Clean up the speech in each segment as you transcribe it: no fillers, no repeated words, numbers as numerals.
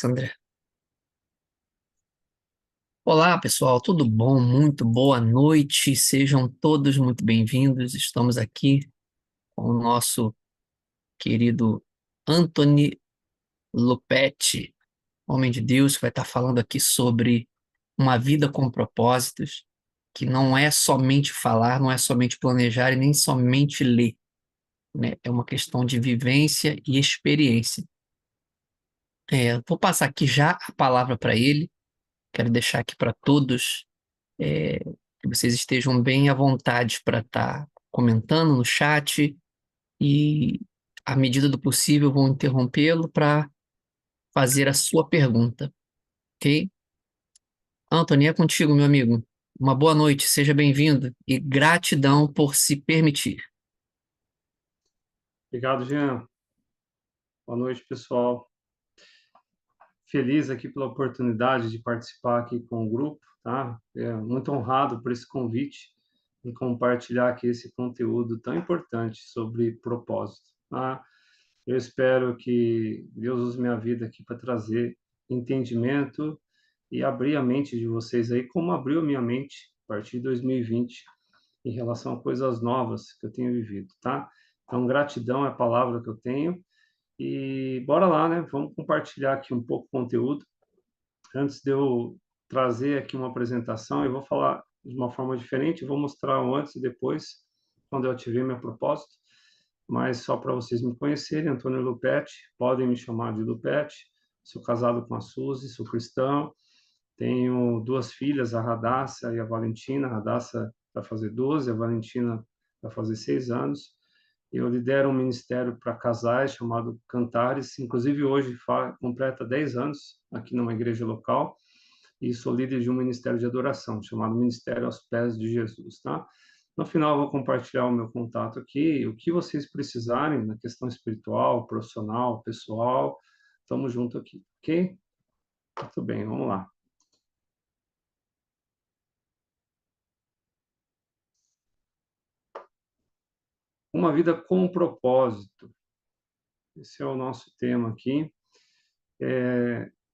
Sandra. Olá, pessoal, tudo bom? Muito boa noite, sejam todos muito bem-vindos. Estamos aqui com o nosso querido Anthony Lupetti, homem de Deus, que vai estar falando aqui sobre uma vida com propósitos, que não é somente falar, não é somente planejar e nem somente ler, né? É uma questão de vivência e experiência. Vou passar aqui já a palavra para ele, quero deixar aqui para todos que vocês estejam bem à vontade para estar comentando no chat e, à medida do possível, vou interrompê-lo para fazer a sua pergunta, ok? Anthony, é contigo, meu amigo. Uma boa noite, seja bem-vindo e gratidão por se permitir. Obrigado, Jean. Boa noite, pessoal. Feliz aqui pela oportunidade de participar aqui com o grupo, tá? Muito honrado por esse convite e compartilhar aqui esse conteúdo tão importante sobre propósito, tá? Eu espero que Deus use minha vida aqui para trazer entendimento e abrir a mente de vocês aí, como abriu a minha mente a partir de 2020 em relação a coisas novas que eu tenho vivido, tá? Então, gratidão é a palavra que eu tenho. E bora lá, né? Vamos compartilhar aqui um pouco de conteúdo. Antes de eu trazer aqui uma apresentação, eu vou falar de uma forma diferente, vou mostrar o antes e depois, quando eu ativei meu propósito, mas só para vocês me conhecerem, Antônio Lupetti, podem me chamar de Lupetti, sou casado com a Suzy, sou cristão, tenho duas filhas, a Radassa e a Valentina, a Radassa vai fazer 12, a Valentina vai fazer 6 anos, eu lidero um ministério para casais chamado Cantares, inclusive hoje completa 10 anos aqui numa igreja local, e sou líder de um ministério de adoração chamado Ministério aos Pés de Jesus, tá? No final, eu vou compartilhar o meu contato aqui, o que vocês precisarem na questão espiritual, profissional, pessoal, estamos junto aqui, ok? Muito bem, vamos lá. Uma vida com propósito. Esse é o nosso tema aqui.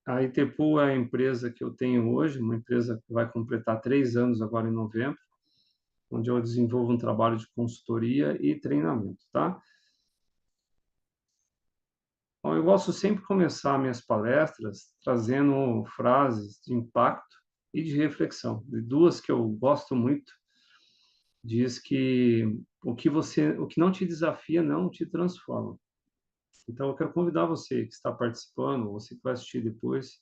A Itepu é a empresa que eu tenho hoje, uma empresa que vai completar 3 anos agora em novembro, onde eu desenvolvo um trabalho de consultoria e treinamento, tá? Bom, eu gosto sempre de começar minhas palestras trazendo frases de impacto e de reflexão. E duas que eu gosto muito diz que o que não te desafia não te transforma. Então eu quero convidar você que está participando, você que vai assistir depois,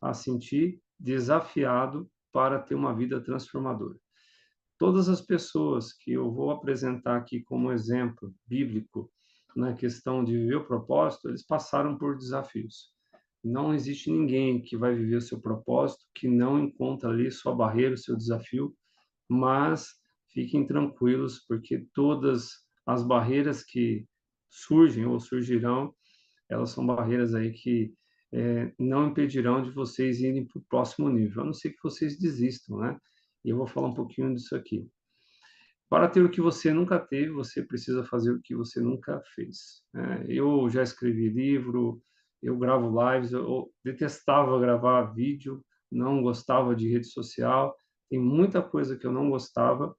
a sentir desafiado para ter uma vida transformadora. Todas as pessoas que eu vou apresentar aqui como exemplo bíblico na questão de viver o propósito, eles passaram por desafios. Não existe ninguém que vai viver o seu propósito que não encontra ali sua barreira, o seu desafio, mas fiquem tranquilos, porque todas as barreiras que surgem ou surgirão, elas são barreiras aí que não impedirão de vocês irem para o próximo nível, a não ser que vocês desistam, né? E eu vou falar um pouquinho disso aqui. Para ter o que você nunca teve, você precisa fazer o que você nunca fez, né? Eu já escrevi livro, eu gravo lives, eu detestava gravar vídeo, não gostava de rede social, tem muita coisa que eu não gostava,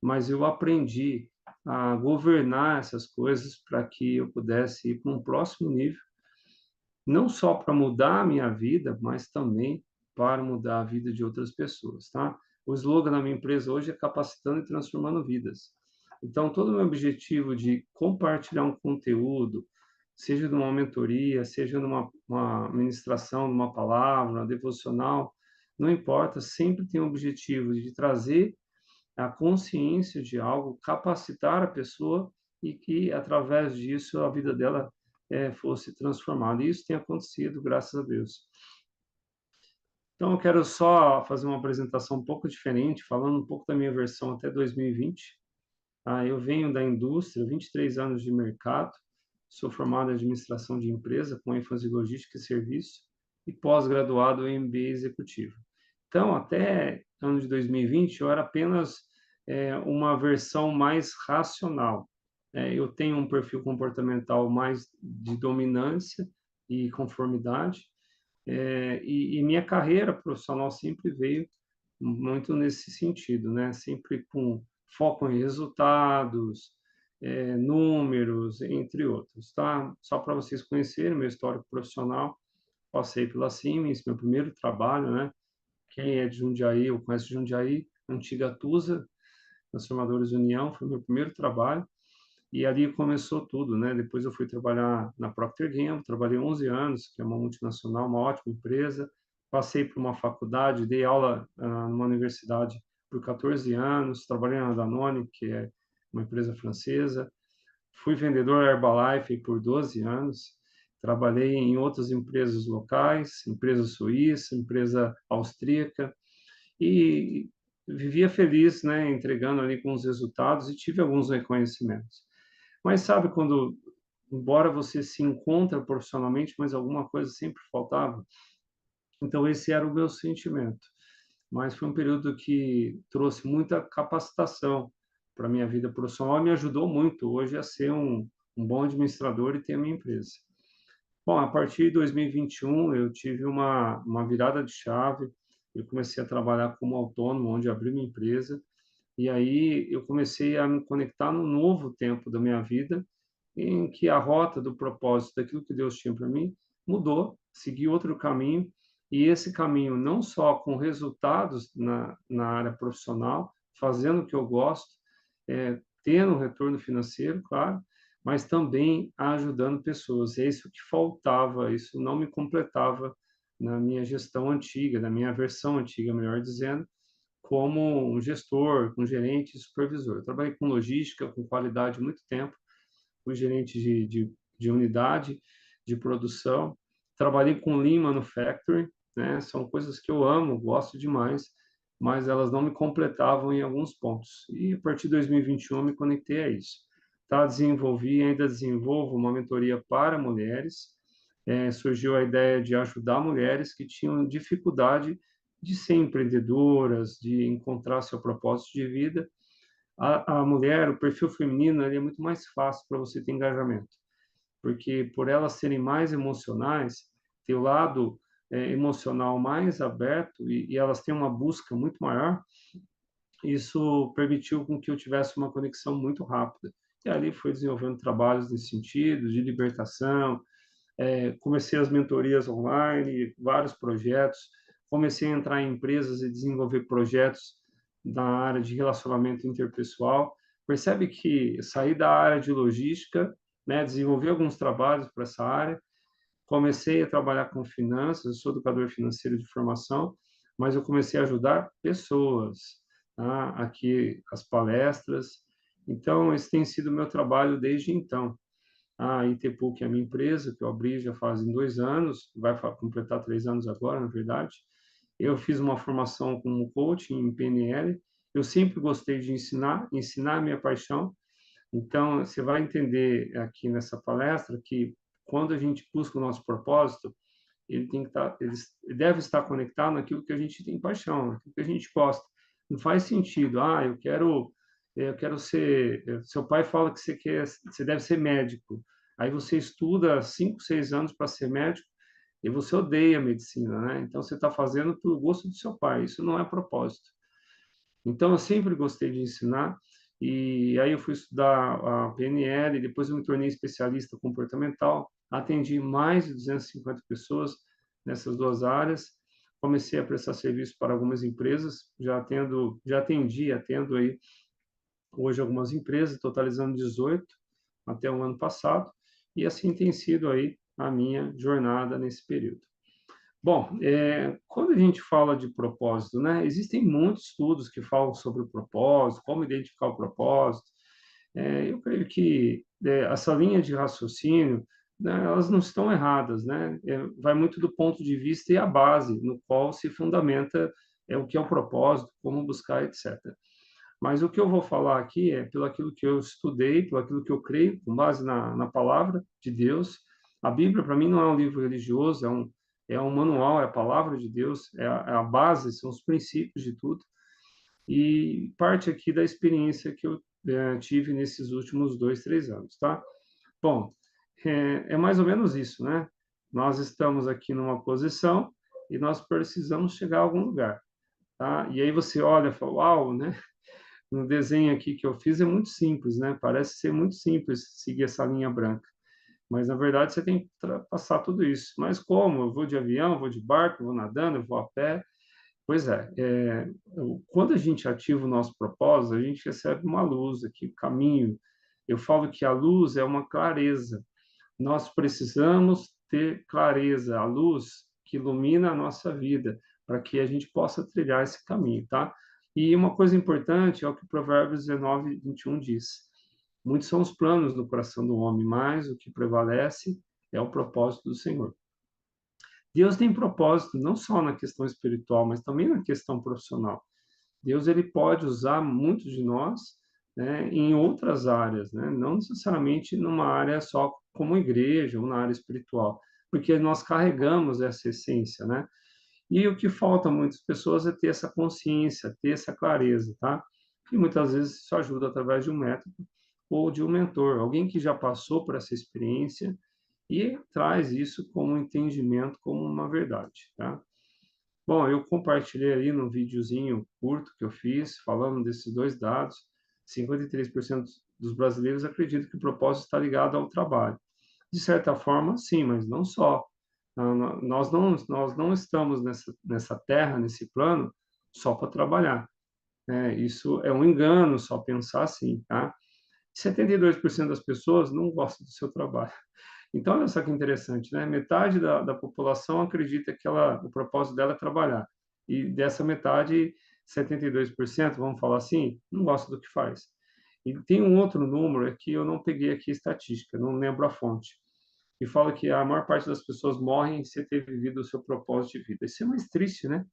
mas eu aprendi a governar essas coisas para que eu pudesse ir para um próximo nível, não só para mudar a minha vida, mas também para mudar a vida de outras pessoas, tá? O slogan da minha empresa hoje é capacitando e transformando vidas. Então, todo o meu objetivo de compartilhar um conteúdo, seja numa mentoria, seja numa uma ministração, numa palavra, uma devocional, não importa, sempre tem o objetivo de trazer a consciência de algo, capacitar a pessoa e que, através disso, a vida dela fosse transformada. E isso tem acontecido, graças a Deus. Então, eu quero só fazer uma apresentação um pouco diferente, falando um pouco da minha versão até 2020. Eu venho da indústria, 23 anos de mercado, sou formado em administração de empresa, com ênfase em logística e serviço, e pós-graduado em MBA executivo. Então, até ano de 2020, eu era apenas uma versão mais racional. Eu tenho um perfil comportamental mais de dominância e conformidade, E minha carreira profissional sempre veio muito nesse sentido, né? Sempre com foco em resultados, números, entre outros, tá? Só para vocês conhecerem meu histórico profissional, passei pela Siemens, meu primeiro trabalho, né? Quem é de Jundiaí ou conhece Jundiaí, antiga Tusa, Transformadores União, foi meu primeiro trabalho. E ali começou tudo, né? Depois eu fui trabalhar na Procter Gamble, trabalhei 11 anos, que é uma multinacional, uma ótima empresa. Passei por uma faculdade, dei aula numa universidade por 14 anos, trabalhei na Danone, que é uma empresa francesa. Fui vendedor Herbalife por 12 anos. Trabalhei em outras empresas locais, empresa suíça, empresa austríaca, e vivia feliz, né, entregando ali com os resultados e tive alguns reconhecimentos. Mas sabe quando, embora você se encontra profissionalmente, mas alguma coisa sempre faltava? Então esse era o meu sentimento. Mas foi um período que trouxe muita capacitação para a minha vida profissional e me ajudou muito hoje a ser um bom administrador e ter a minha empresa. Bom, a partir de 2021 eu tive uma virada de chave. Eu comecei a trabalhar como autônomo, onde abri minha empresa. E aí eu comecei a me conectar no novo tempo da minha vida, em que a rota do propósito daquilo que Deus tinha para mim mudou, segui outro caminho, e esse caminho não só com resultados na área profissional, fazendo o que eu gosto, tendo um retorno financeiro, claro, mas também ajudando pessoas. É isso que faltava, isso não me completava na minha gestão antiga, na minha versão antiga, melhor dizendo, como um gestor, um gerente e supervisor. Eu trabalhei com logística, com qualidade muito tempo, fui gerente de unidade de produção, trabalhei com Lean Manufacturing, né? São coisas que eu amo, gosto demais, mas elas não me completavam em alguns pontos. E a partir de 2021 eu me conectei a isso. Tá, desenvolvi e ainda desenvolvo uma mentoria para mulheres. Surgiu a ideia de ajudar mulheres que tinham dificuldade de ser empreendedoras, de encontrar seu propósito de vida. A mulher, o perfil feminino, ele é muito mais fácil para você ter engajamento, porque por elas serem mais emocionais, ter o lado emocional mais aberto e elas têm uma busca muito maior, isso permitiu com que eu tivesse uma conexão muito rápida. E ali fui desenvolvendo trabalhos nesse sentido, de libertação, comecei as mentorias online, vários projetos, comecei a entrar em empresas e desenvolver projetos na área de relacionamento interpessoal. Percebe que saí da área de logística, né, desenvolvi alguns trabalhos para essa área, comecei a trabalhar com finanças, eu sou educador financeiro de formação, mas eu comecei a ajudar pessoas, tá? Aqui as palestras. Então, esse tem sido o meu trabalho desde então. A ITPUC é a minha empresa, que eu abri já fazem 2 anos, vai completar 3 anos agora, na verdade. Eu fiz uma formação como coach em PNL. Eu sempre gostei de ensinar, ensinar é minha paixão. Então, você vai entender aqui nessa palestra que quando a gente busca o nosso propósito, ele tem que estar, ele deve estar conectado naquilo que a gente tem paixão, naquilo que a gente gosta. Não faz sentido, eu quero ser. Seu pai fala que você deve ser médico. Aí você estuda 5, 6 anos para ser médico e você odeia a medicina, né? Então você está fazendo pelo gosto do seu pai. Isso não é propósito. Então eu sempre gostei de ensinar e aí eu fui estudar a PNL, depois eu me tornei especialista comportamental, atendi mais de 250 pessoas nessas duas áreas, comecei a prestar serviço para algumas empresas, já atendi, atendo aí hoje algumas empresas, totalizando 18 até o ano passado, e assim tem sido aí a minha jornada nesse período. Bom, quando a gente fala de propósito, né, existem muitos estudos que falam sobre o propósito, como identificar o propósito. Eu creio que essa linha de raciocínio, né, elas não estão erradas, né? Vai muito do ponto de vista e a base no qual se fundamenta o que é o propósito, como buscar, etc. Mas o que eu vou falar aqui é pelo aquilo que eu estudei, pelo aquilo que eu creio, com base na palavra de Deus. A Bíblia, para mim, não é um livro religioso, é um manual, é a palavra de Deus, é a base, são os princípios de tudo. E parte aqui da experiência que eu tive nesses últimos 2, 3 anos, tá? Bom, é mais ou menos isso, né? Nós estamos aqui numa posição e nós precisamos chegar a algum lugar, tá? E aí você olha e fala, uau, né? No desenho aqui que eu fiz é muito simples, né? Parece ser muito simples seguir essa linha branca, mas na verdade você tem que passar tudo isso. Mas como? Eu vou de avião, vou de barco, vou nadando, eu vou a pé. Pois é, quando a gente ativa o nosso propósito, a gente recebe uma luz aqui, o caminho. Eu falo que a luz é uma clareza. Nós precisamos ter clareza, a luz que ilumina a nossa vida, para que a gente possa trilhar esse caminho, tá? E uma coisa importante é o que Provérbios 19, 21 diz. Muitos são os planos do coração do homem, mas o que prevalece é o propósito do Senhor. Deus tem propósito não só na questão espiritual, mas também na questão profissional. Deus ele pode usar muitos de nós, né, em outras áreas, né, não necessariamente numa área só como igreja ou na área espiritual, porque nós carregamos essa essência, né? E o que falta a muitas pessoas é ter essa consciência, ter essa clareza, tá? E muitas vezes isso ajuda através de um método ou de um mentor, alguém que já passou por essa experiência e traz isso como um entendimento, como uma verdade, tá? Bom, eu compartilhei ali no videozinho curto que eu fiz, falando desses dois dados. 53% dos brasileiros acreditam que o propósito está ligado ao trabalho. De certa forma, sim, mas não só. Nós não estamos nessa terra, nesse plano, só para trabalhar, né? Isso é um engano só pensar assim, tá? 72% das pessoas não gostam do seu trabalho. Então, olha só que interessante, né? Metade da população acredita que o propósito dela é trabalhar. E dessa metade, 72%, vamos falar assim, não gosta do que faz. E tem um outro número que eu não peguei aqui estatística, não lembro a fonte, que fala que a maior parte das pessoas morrem sem ter vivido o seu propósito de vida. Isso é mais triste, né?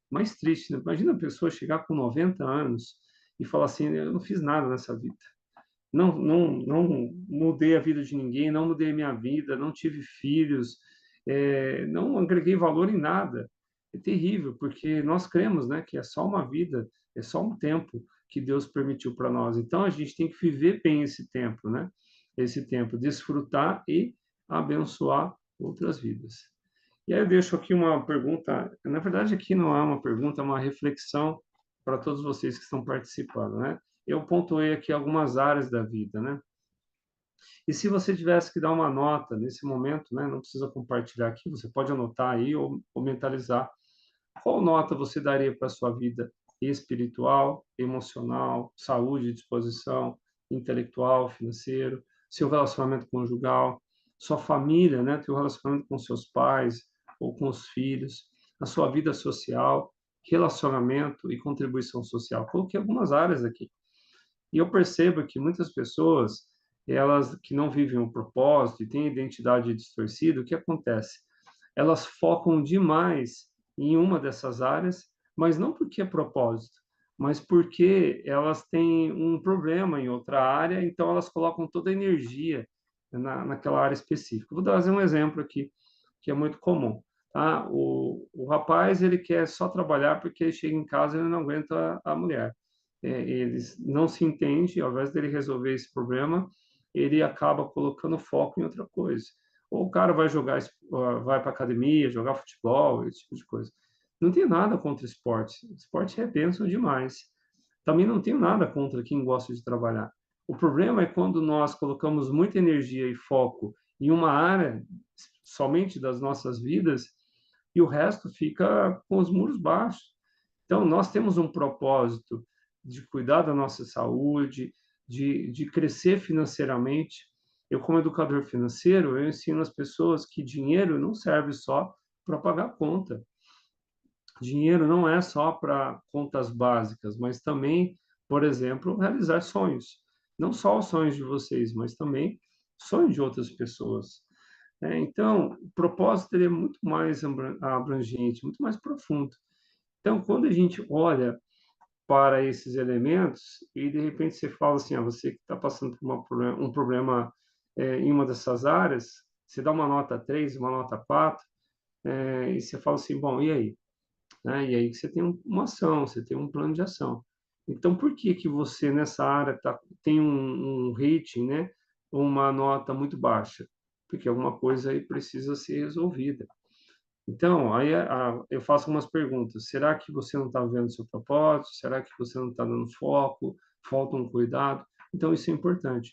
Mais triste, né? Imagina a pessoa chegar com 90 anos e falar assim, eu não fiz nada nessa vida. Não mudei a vida de ninguém, não mudei a minha vida, não tive filhos, não agreguei valor em nada. É terrível, porque nós cremos, né, que é só uma vida, é só um tempo que Deus permitiu para nós. Então a gente tem que viver bem esse tempo, né? Esse tempo, desfrutar e abençoar outras vidas. E aí eu deixo aqui uma pergunta, na verdade aqui não é uma pergunta, é uma reflexão para todos vocês que estão participando, né? Eu pontuei aqui algumas áreas da vida, né? E se você tivesse que dar uma nota nesse momento, né? Não precisa compartilhar aqui, você pode anotar aí ou mentalizar. Qual nota você daria para a sua vida espiritual, emocional, saúde, disposição, intelectual, financeiro, seu relacionamento conjugal, sua família, né? Teu relacionamento com seus pais ou com os filhos, a sua vida social, relacionamento e contribuição social. Coloquei algumas áreas aqui. E eu percebo que muitas pessoas, elas que não vivem o propósito e têm identidade distorcida, o que acontece? Elas focam demais em uma dessas áreas, mas não porque é propósito, mas porque elas têm um problema em outra área, então elas colocam toda a energia naquela área específica. Vou trazer um exemplo aqui, que é muito comum. Tá? O rapaz, ele quer só trabalhar porque ele chega em casa e ele não aguenta a mulher. Eles não se entendem, ao invés dele resolver esse problema, ele acaba colocando foco em outra coisa. Ou o cara vai jogar, vai para academia, jogar futebol, esse tipo de coisa. Não tenho nada contra esporte. Esporte é bênção demais. Também não tenho nada contra quem gosta de trabalhar. O problema é quando nós colocamos muita energia e foco em uma área somente das nossas vidas e o resto fica com os muros baixos. Então, nós temos um propósito de cuidar da nossa saúde, de crescer financeiramente. Eu, como educador financeiro, eu ensino as pessoas que dinheiro não serve só para pagar conta. Dinheiro não é só para contas básicas, mas também, por exemplo, realizar sonhos. Não só os sonhos de vocês, mas também sonhos de outras pessoas. Então, o propósito ele é muito mais abrangente, muito mais profundo. Então, quando a gente olha para esses elementos e de repente você fala assim, você que está passando por um problema em uma dessas áreas, você dá uma nota 3, uma nota 4, e você fala assim, bom, e aí? Né? E aí você tem uma ação, você tem um plano de ação. Então, por que que você nessa área tem um rating, né? Uma nota muito baixa? porque alguma coisa aí precisa ser resolvida. Então, aí eu faço umas perguntas. Será que você não está vendo o seu propósito? Será que você não está dando foco? Falta um cuidado? Então, isso é importante,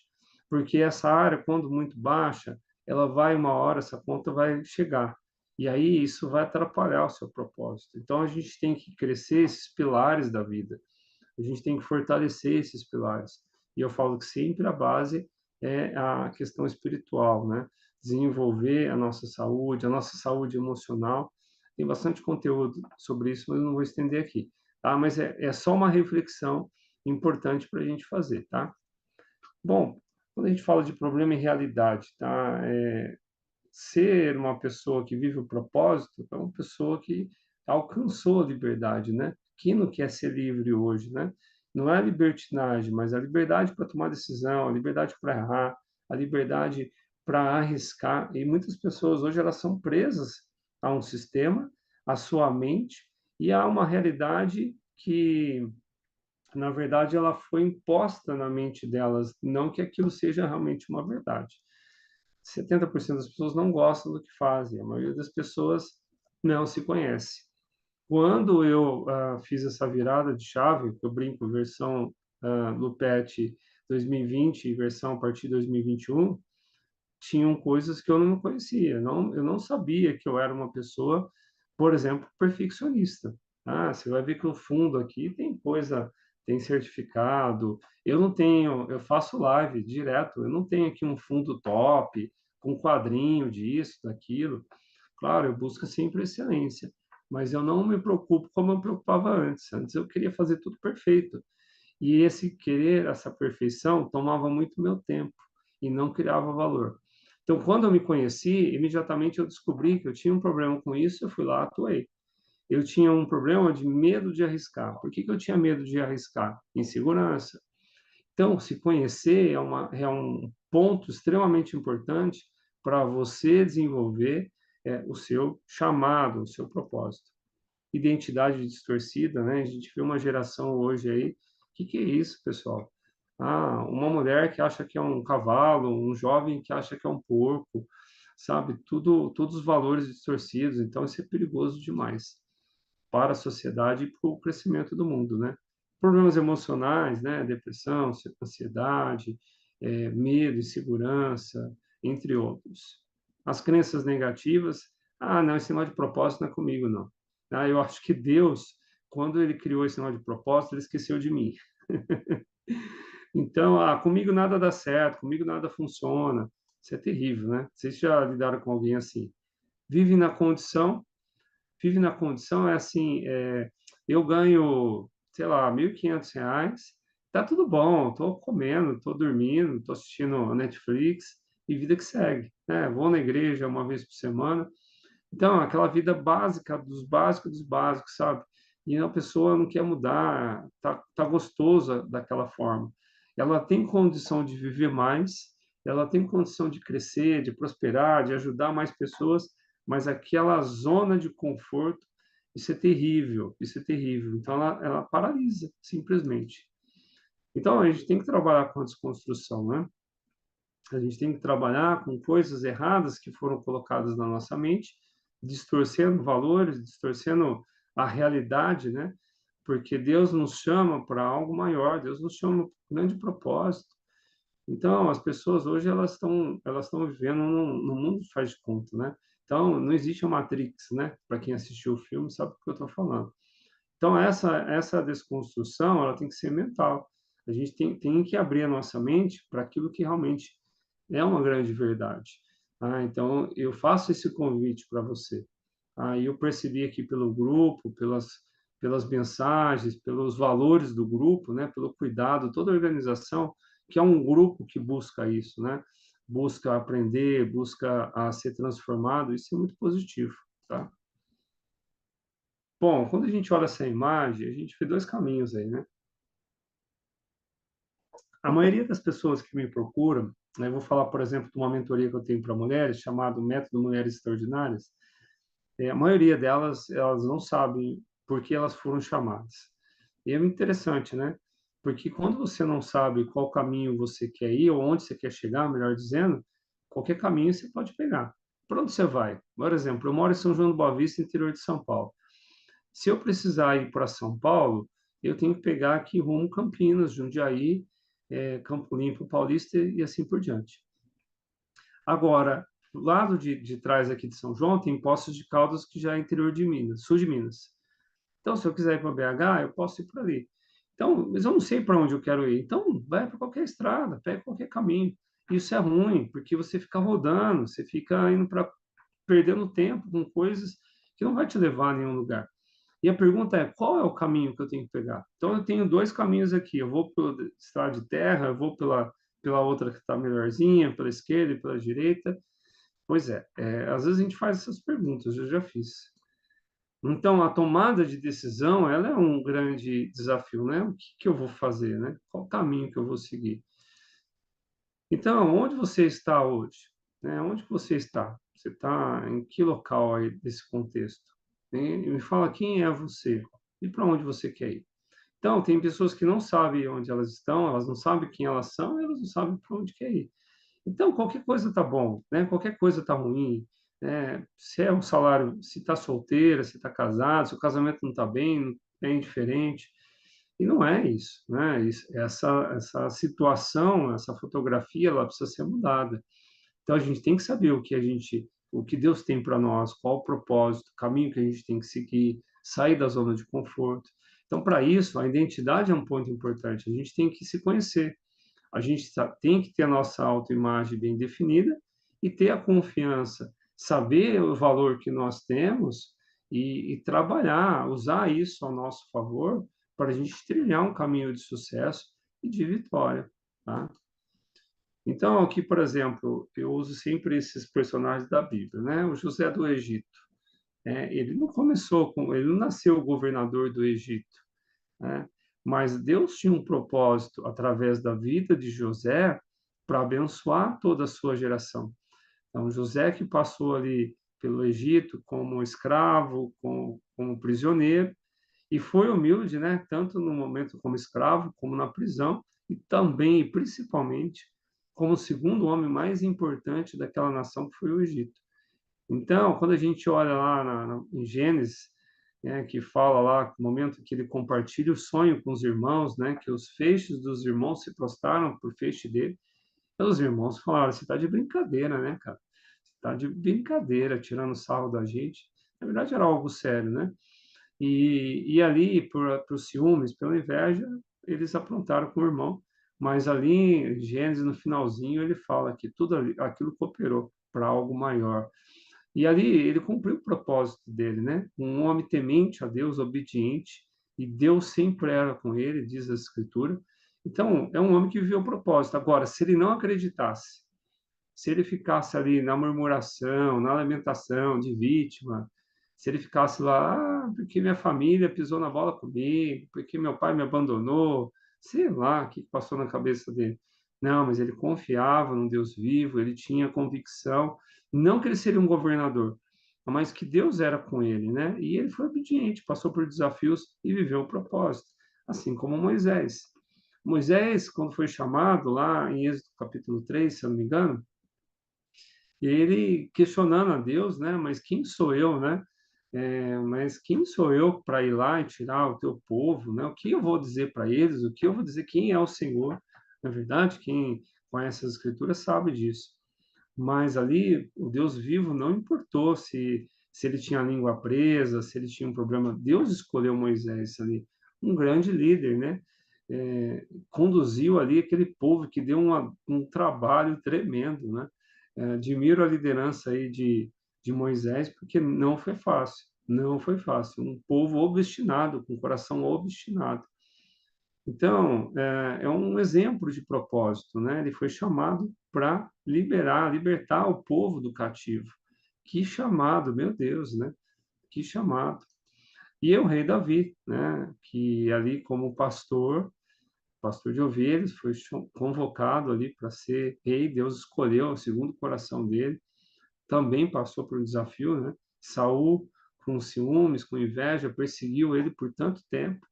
porque essa área, quando muito baixa, ela vai uma hora, essa conta vai chegar. E aí isso vai atrapalhar o seu propósito. Então, a gente tem que crescer esses pilares da vida. A gente tem que fortalecer esses pilares. E eu falo que sempre a base é a questão espiritual, né? Desenvolver a nossa saúde emocional. Tem bastante conteúdo sobre isso, mas eu não vou estender aqui, tá? Mas é só uma reflexão importante para a gente fazer, tá? Bom, quando a gente fala de problema e realidade, tá? Ser uma pessoa que vive o propósito é uma pessoa que alcançou a liberdade, né? Quem não quer ser livre hoje, né? Não é a libertinagem, mas a liberdade para tomar decisão, a liberdade para errar, a liberdade para arriscar. E muitas pessoas hoje elas são presas a um sistema, à sua mente e a uma realidade que, na verdade, ela foi imposta na mente delas, não que aquilo seja realmente uma verdade. 70% das pessoas não gostam do que fazem, a maioria das pessoas não se conhece. Quando eu fiz essa virada de chave, eu brinco, versão Lupete 2020 versão a partir de 2021, tinham coisas que eu não conhecia. Não, eu não sabia que eu era uma pessoa, por exemplo, perfeccionista. Ah, você vai ver que no fundo aqui tem coisa, tem certificado. Eu não tenho, eu faço live direto, eu não tenho aqui um fundo top, com quadrinho disso, daquilo. Claro, eu busco sempre excelência, mas eu não me preocupo como eu me preocupava antes. Antes eu queria fazer tudo perfeito. E esse querer, essa perfeição, tomava muito meu tempo e não criava valor. Então, quando eu me conheci, imediatamente eu descobri que eu tinha um problema com isso, eu fui lá, atuei. Eu tinha um problema de medo de arriscar. Por que que eu tinha medo de arriscar? Insegurança. Então, se conhecer é um ponto extremamente importante para você desenvolver o seu chamado, o seu propósito. Identidade distorcida, né? A gente vê uma geração hoje aí. O que é isso, pessoal? Ah, uma mulher que acha que é um cavalo, um jovem que acha que é um porco, sabe? Tudo, todos os valores distorcidos. Então, isso é perigoso demais para a sociedade e para o crescimento do mundo, né? Problemas emocionais, né? Depressão, ansiedade, medo, insegurança, entre outros. As crenças negativas, ah, não, esse negócio de propósito não é comigo, não. Ah, eu acho que Deus, quando ele criou esse negócio de propósito, ele esqueceu de mim. Então, comigo nada dá certo, comigo nada funciona. Isso é terrível, né? Vocês já lidaram com alguém assim? Vive na condição vive na condição é assim, eu ganho, sei lá, R$ 1.500, tá tudo bom, tô comendo, tô dormindo, tô assistindo Netflix e vida que segue, né? Vou na igreja uma vez por semana. Então, aquela vida básica, dos básicos, sabe? E a pessoa não quer mudar, tá gostosa daquela forma. Ela tem condição de viver mais, ela tem condição de crescer, de prosperar, de ajudar mais pessoas, mas aquela zona de conforto, isso é terrível, isso é terrível. Então, ela paralisa, simplesmente. Então, a gente tem que trabalhar com a desconstrução, né? A gente tem que trabalhar com coisas erradas que foram colocadas na nossa mente, distorcendo valores, distorcendo a realidade, né? Porque Deus nos chama para algo maior, Deus nos chama para um grande propósito. Então, as pessoas hoje elas estão vivendo num mundo que faz de conta, né? Então, não existe a Matrix, né? Para quem assistiu o filme sabe o que eu estou falando. Então, essa desconstrução, ela tem que ser mental. A gente tem que abrir a nossa mente para aquilo que realmente é uma grande verdade. Então, eu faço esse convite para você. Eu percebi aqui pelo grupo, pelas mensagens, pelos valores do grupo, né, pelo cuidado, toda a organização, que é um grupo que busca isso, né? Busca aprender, busca ser transformado, isso é muito positivo, tá? Bom, quando a gente olha essa imagem, a gente vê dois caminhos aí, né? A maioria das pessoas que me procuram, né, eu vou falar, por exemplo, de uma mentoria que eu tenho para mulheres, chamado Método Mulheres Extraordinárias, a maioria delas, elas não sabem por que elas foram chamadas. E é interessante, né? Porque quando você não sabe qual caminho você quer ir, ou onde você quer chegar, melhor dizendo, qualquer caminho você pode pegar. Para onde você vai? Por exemplo, eu moro em São João do Boa Vista, interior de São Paulo. Se eu precisar ir para São Paulo, eu tenho que pegar aqui rumo Campinas, Jundiaí, Campo Limpo, Paulista e assim por diante. Agora, do lado de trás aqui de São João, tem Poços de Caldas, que já é interior de Minas, sul de Minas. Então, se eu quiser ir para BH, eu posso ir por ali. Então, mas eu não sei para onde eu quero ir. Então, vai para qualquer estrada, pega qualquer caminho. Isso é ruim, porque você fica rodando, você fica indo para perdendo tempo com coisas que não vai te levar a nenhum lugar. E a pergunta é, qual é o caminho que eu tenho que pegar? Então, eu tenho dois caminhos aqui. Eu vou pela estrada de terra, eu vou pela outra que está melhorzinha, pela esquerda e pela direita. Pois às vezes a gente faz essas perguntas, eu já fiz. Então, a tomada de decisão, ela é um grande desafio, né? O que eu vou fazer, né? Qual caminho que eu vou seguir? Então, onde você está hoje? Né? Onde que você está? Você está em que local aí desse contexto? E me fala quem é você e para onde você quer ir. Então, tem pessoas que não sabem onde elas estão, elas não sabem quem elas são, elas não sabem para onde quer ir. Então, qualquer coisa tá bom, né? Qualquer coisa tá ruim, né? Se é um salário, se está solteira, se está casado, se o casamento não está bem, é indiferente. E não é isso, né? Essa situação, essa fotografia, ela precisa ser mudada. Então, a gente tem que saber o que Deus tem para nós, qual o propósito, o caminho que a gente tem que seguir, sair da zona de conforto. Então, para isso, a identidade é um ponto importante. A gente tem que se conhecer. A gente tem que ter a nossa autoimagem bem definida e ter a confiança, saber o valor que nós temos e trabalhar, usar isso ao nosso favor para a gente trilhar um caminho de sucesso e de vitória, tá? Então, aqui, por exemplo, eu uso sempre esses personagens da Bíblia, né? O José do Egito, ele não nasceu governador do Egito, né? Mas Deus tinha um propósito através da vida de José para abençoar toda a sua geração. Então, José que passou ali pelo Egito como escravo, como prisioneiro, e foi humilde, né? Tanto no momento como escravo, como na prisão, e também, e principalmente, como o segundo homem mais importante daquela nação que foi o Egito. Então, quando a gente olha lá em Gênesis, né, que fala lá, no momento que ele compartilha o sonho com os irmãos, né, que os feixes dos irmãos se prostraram por feixe dele, e os irmãos falaram, você está de brincadeira, né, cara? Você está de brincadeira, tirando sarro da gente. Na verdade, era algo sério, né? E ali, por ciúmes, pela inveja, eles aprontaram com o irmão. Mas ali, em Gênesis, no finalzinho, ele fala que tudo aquilo cooperou para algo maior. E ali ele cumpriu o propósito dele, né? Um homem temente a Deus, obediente, e Deus sempre era com ele, diz a Escritura. Então, é um homem que viveu o propósito. Agora, se ele não acreditasse, se ele ficasse ali na murmuração, na lamentação de vítima, se ele ficasse lá, porque minha família pisou na bola comigo, porque meu pai me abandonou, sei lá o que passou na cabeça dele. Não, mas ele confiava no Deus vivo, ele tinha convicção, não que ele seria um governador, mas que Deus era com ele, né? E ele foi obediente, passou por desafios e viveu o propósito, assim como Moisés. Moisés, quando foi chamado lá em Êxodo capítulo 3, se eu não me engano, e ele questionando a Deus, né? Mas quem sou eu, né? Mas quem sou eu para ir lá e tirar o teu povo, né? O que eu vou dizer para eles? O que eu vou dizer? Quem é o Senhor? Na verdade, quem conhece as Escrituras sabe disso. Mas ali, o Deus vivo não importou se ele tinha a língua presa, se ele tinha um problema. Deus escolheu Moisés ali, um grande líder, né? Conduziu ali aquele povo que deu um trabalho tremendo, né? Admiro a liderança aí de Moisés, porque não foi fácil, não foi fácil. Um povo obstinado, com o coração obstinado. Então, é um exemplo de propósito, né? Ele foi chamado para libertar o povo do cativo. Que chamado, meu Deus, né? Que chamado. E é o rei Davi, né? Que ali como pastor de ovelhas, foi convocado ali para ser rei. Deus escolheu segundo o coração dele. Também passou por um desafio, né? Saul, com ciúmes, com inveja, perseguiu ele por tanto tempo.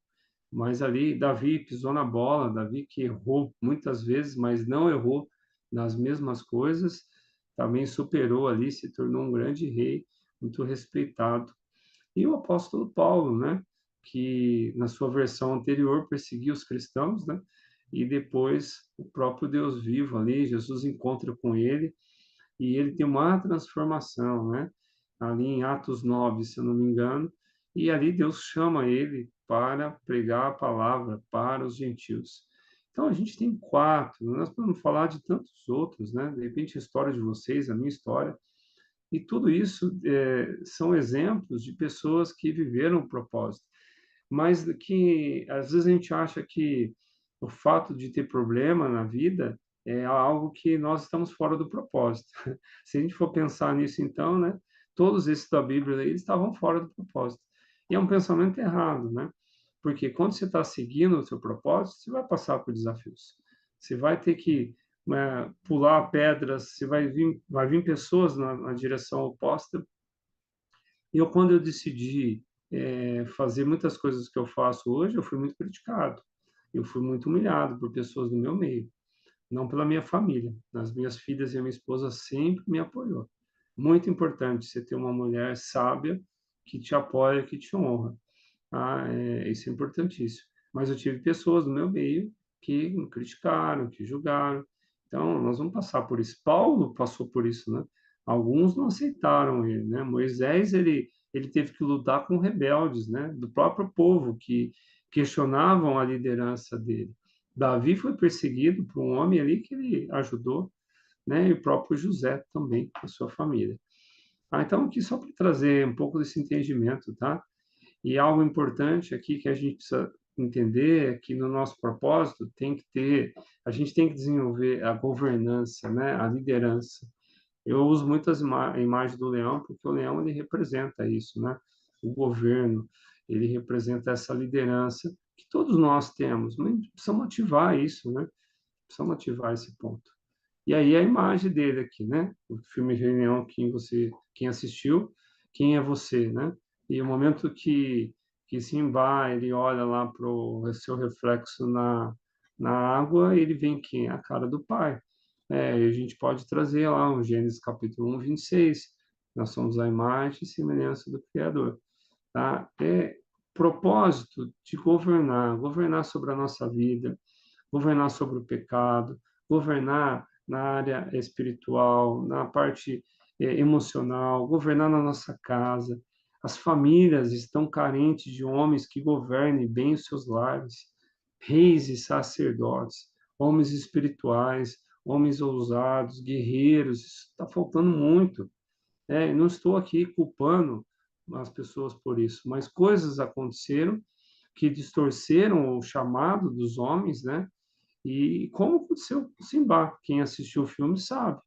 Mas ali Davi pisou na bola, Davi que errou muitas vezes, mas não errou nas mesmas coisas, também superou ali, se tornou um grande rei, muito respeitado. E o apóstolo Paulo, né, que na sua versão anterior perseguiu os cristãos, né, e depois o próprio Deus vivo ali, Jesus encontra com ele e ele tem uma transformação, né, ali em Atos 9, se eu não me engano, e ali Deus chama ele para pregar a palavra para os gentios. Então a gente tem quatro, nós podemos falar de tantos outros, né? De repente a história de vocês, a minha história, e tudo isso são exemplos de pessoas que viveram o propósito, mas que às vezes a gente acha que o fato de ter problema na vida é algo que nós estamos fora do propósito. Se a gente for pensar nisso, então, né, todos esses da Bíblia eles estavam fora do propósito. E é um pensamento errado, né? Porque quando você está seguindo o seu propósito, você vai passar por desafios. Você vai ter que pular pedras, você vai vir pessoas na direção oposta. E eu, quando eu decidi fazer muitas coisas que eu faço hoje, eu fui muito criticado. Eu fui muito humilhado por pessoas do meu meio, não pela minha família. As minhas filhas e a minha esposa sempre me apoiou. Muito importante você ter uma mulher sábia que te apoia, que te honra. Isso é importantíssimo. Mas eu tive pessoas no meu meio que me criticaram, que julgaram. Então, nós vamos passar por isso. Paulo passou por isso, né? Alguns não aceitaram ele, né? Moisés, ele teve que lutar com rebeldes, né? Do próprio povo que questionavam a liderança dele. Davi foi perseguido por um homem ali que ele ajudou, né? E o próprio José também, a sua família. Então, aqui só para trazer um pouco desse entendimento, tá? E algo importante aqui que a gente precisa entender é que no nosso propósito a gente tem que desenvolver a governança, né, a liderança. Eu uso muitas imagens do leão porque o leão ele representa isso, né? O governo, ele representa essa liderança que todos nós temos, mas precisamos ativar isso, né? Precisamos ativar esse ponto. E aí a imagem dele aqui, né? O filme Rei Leão, quem assistiu, quem é você, né? E o momento que Simba ele olha lá para o seu reflexo na água, ele vem quem? A cara do pai. E a gente pode trazer lá o Gênesis capítulo 1, 26. Nós somos a imagem e semelhança do Criador, tá? Propósito de governar sobre a nossa vida, governar sobre o pecado, governar na área espiritual, na parte emocional, governar na nossa casa. As famílias estão carentes de homens que governem bem os seus lares, reis e sacerdotes, homens espirituais, homens ousados, guerreiros. Isso está faltando muito. Não estou aqui culpando as pessoas por isso, mas coisas aconteceram que distorceram o chamado dos homens, né? E como aconteceu com Simba, quem assistiu o filme sabe.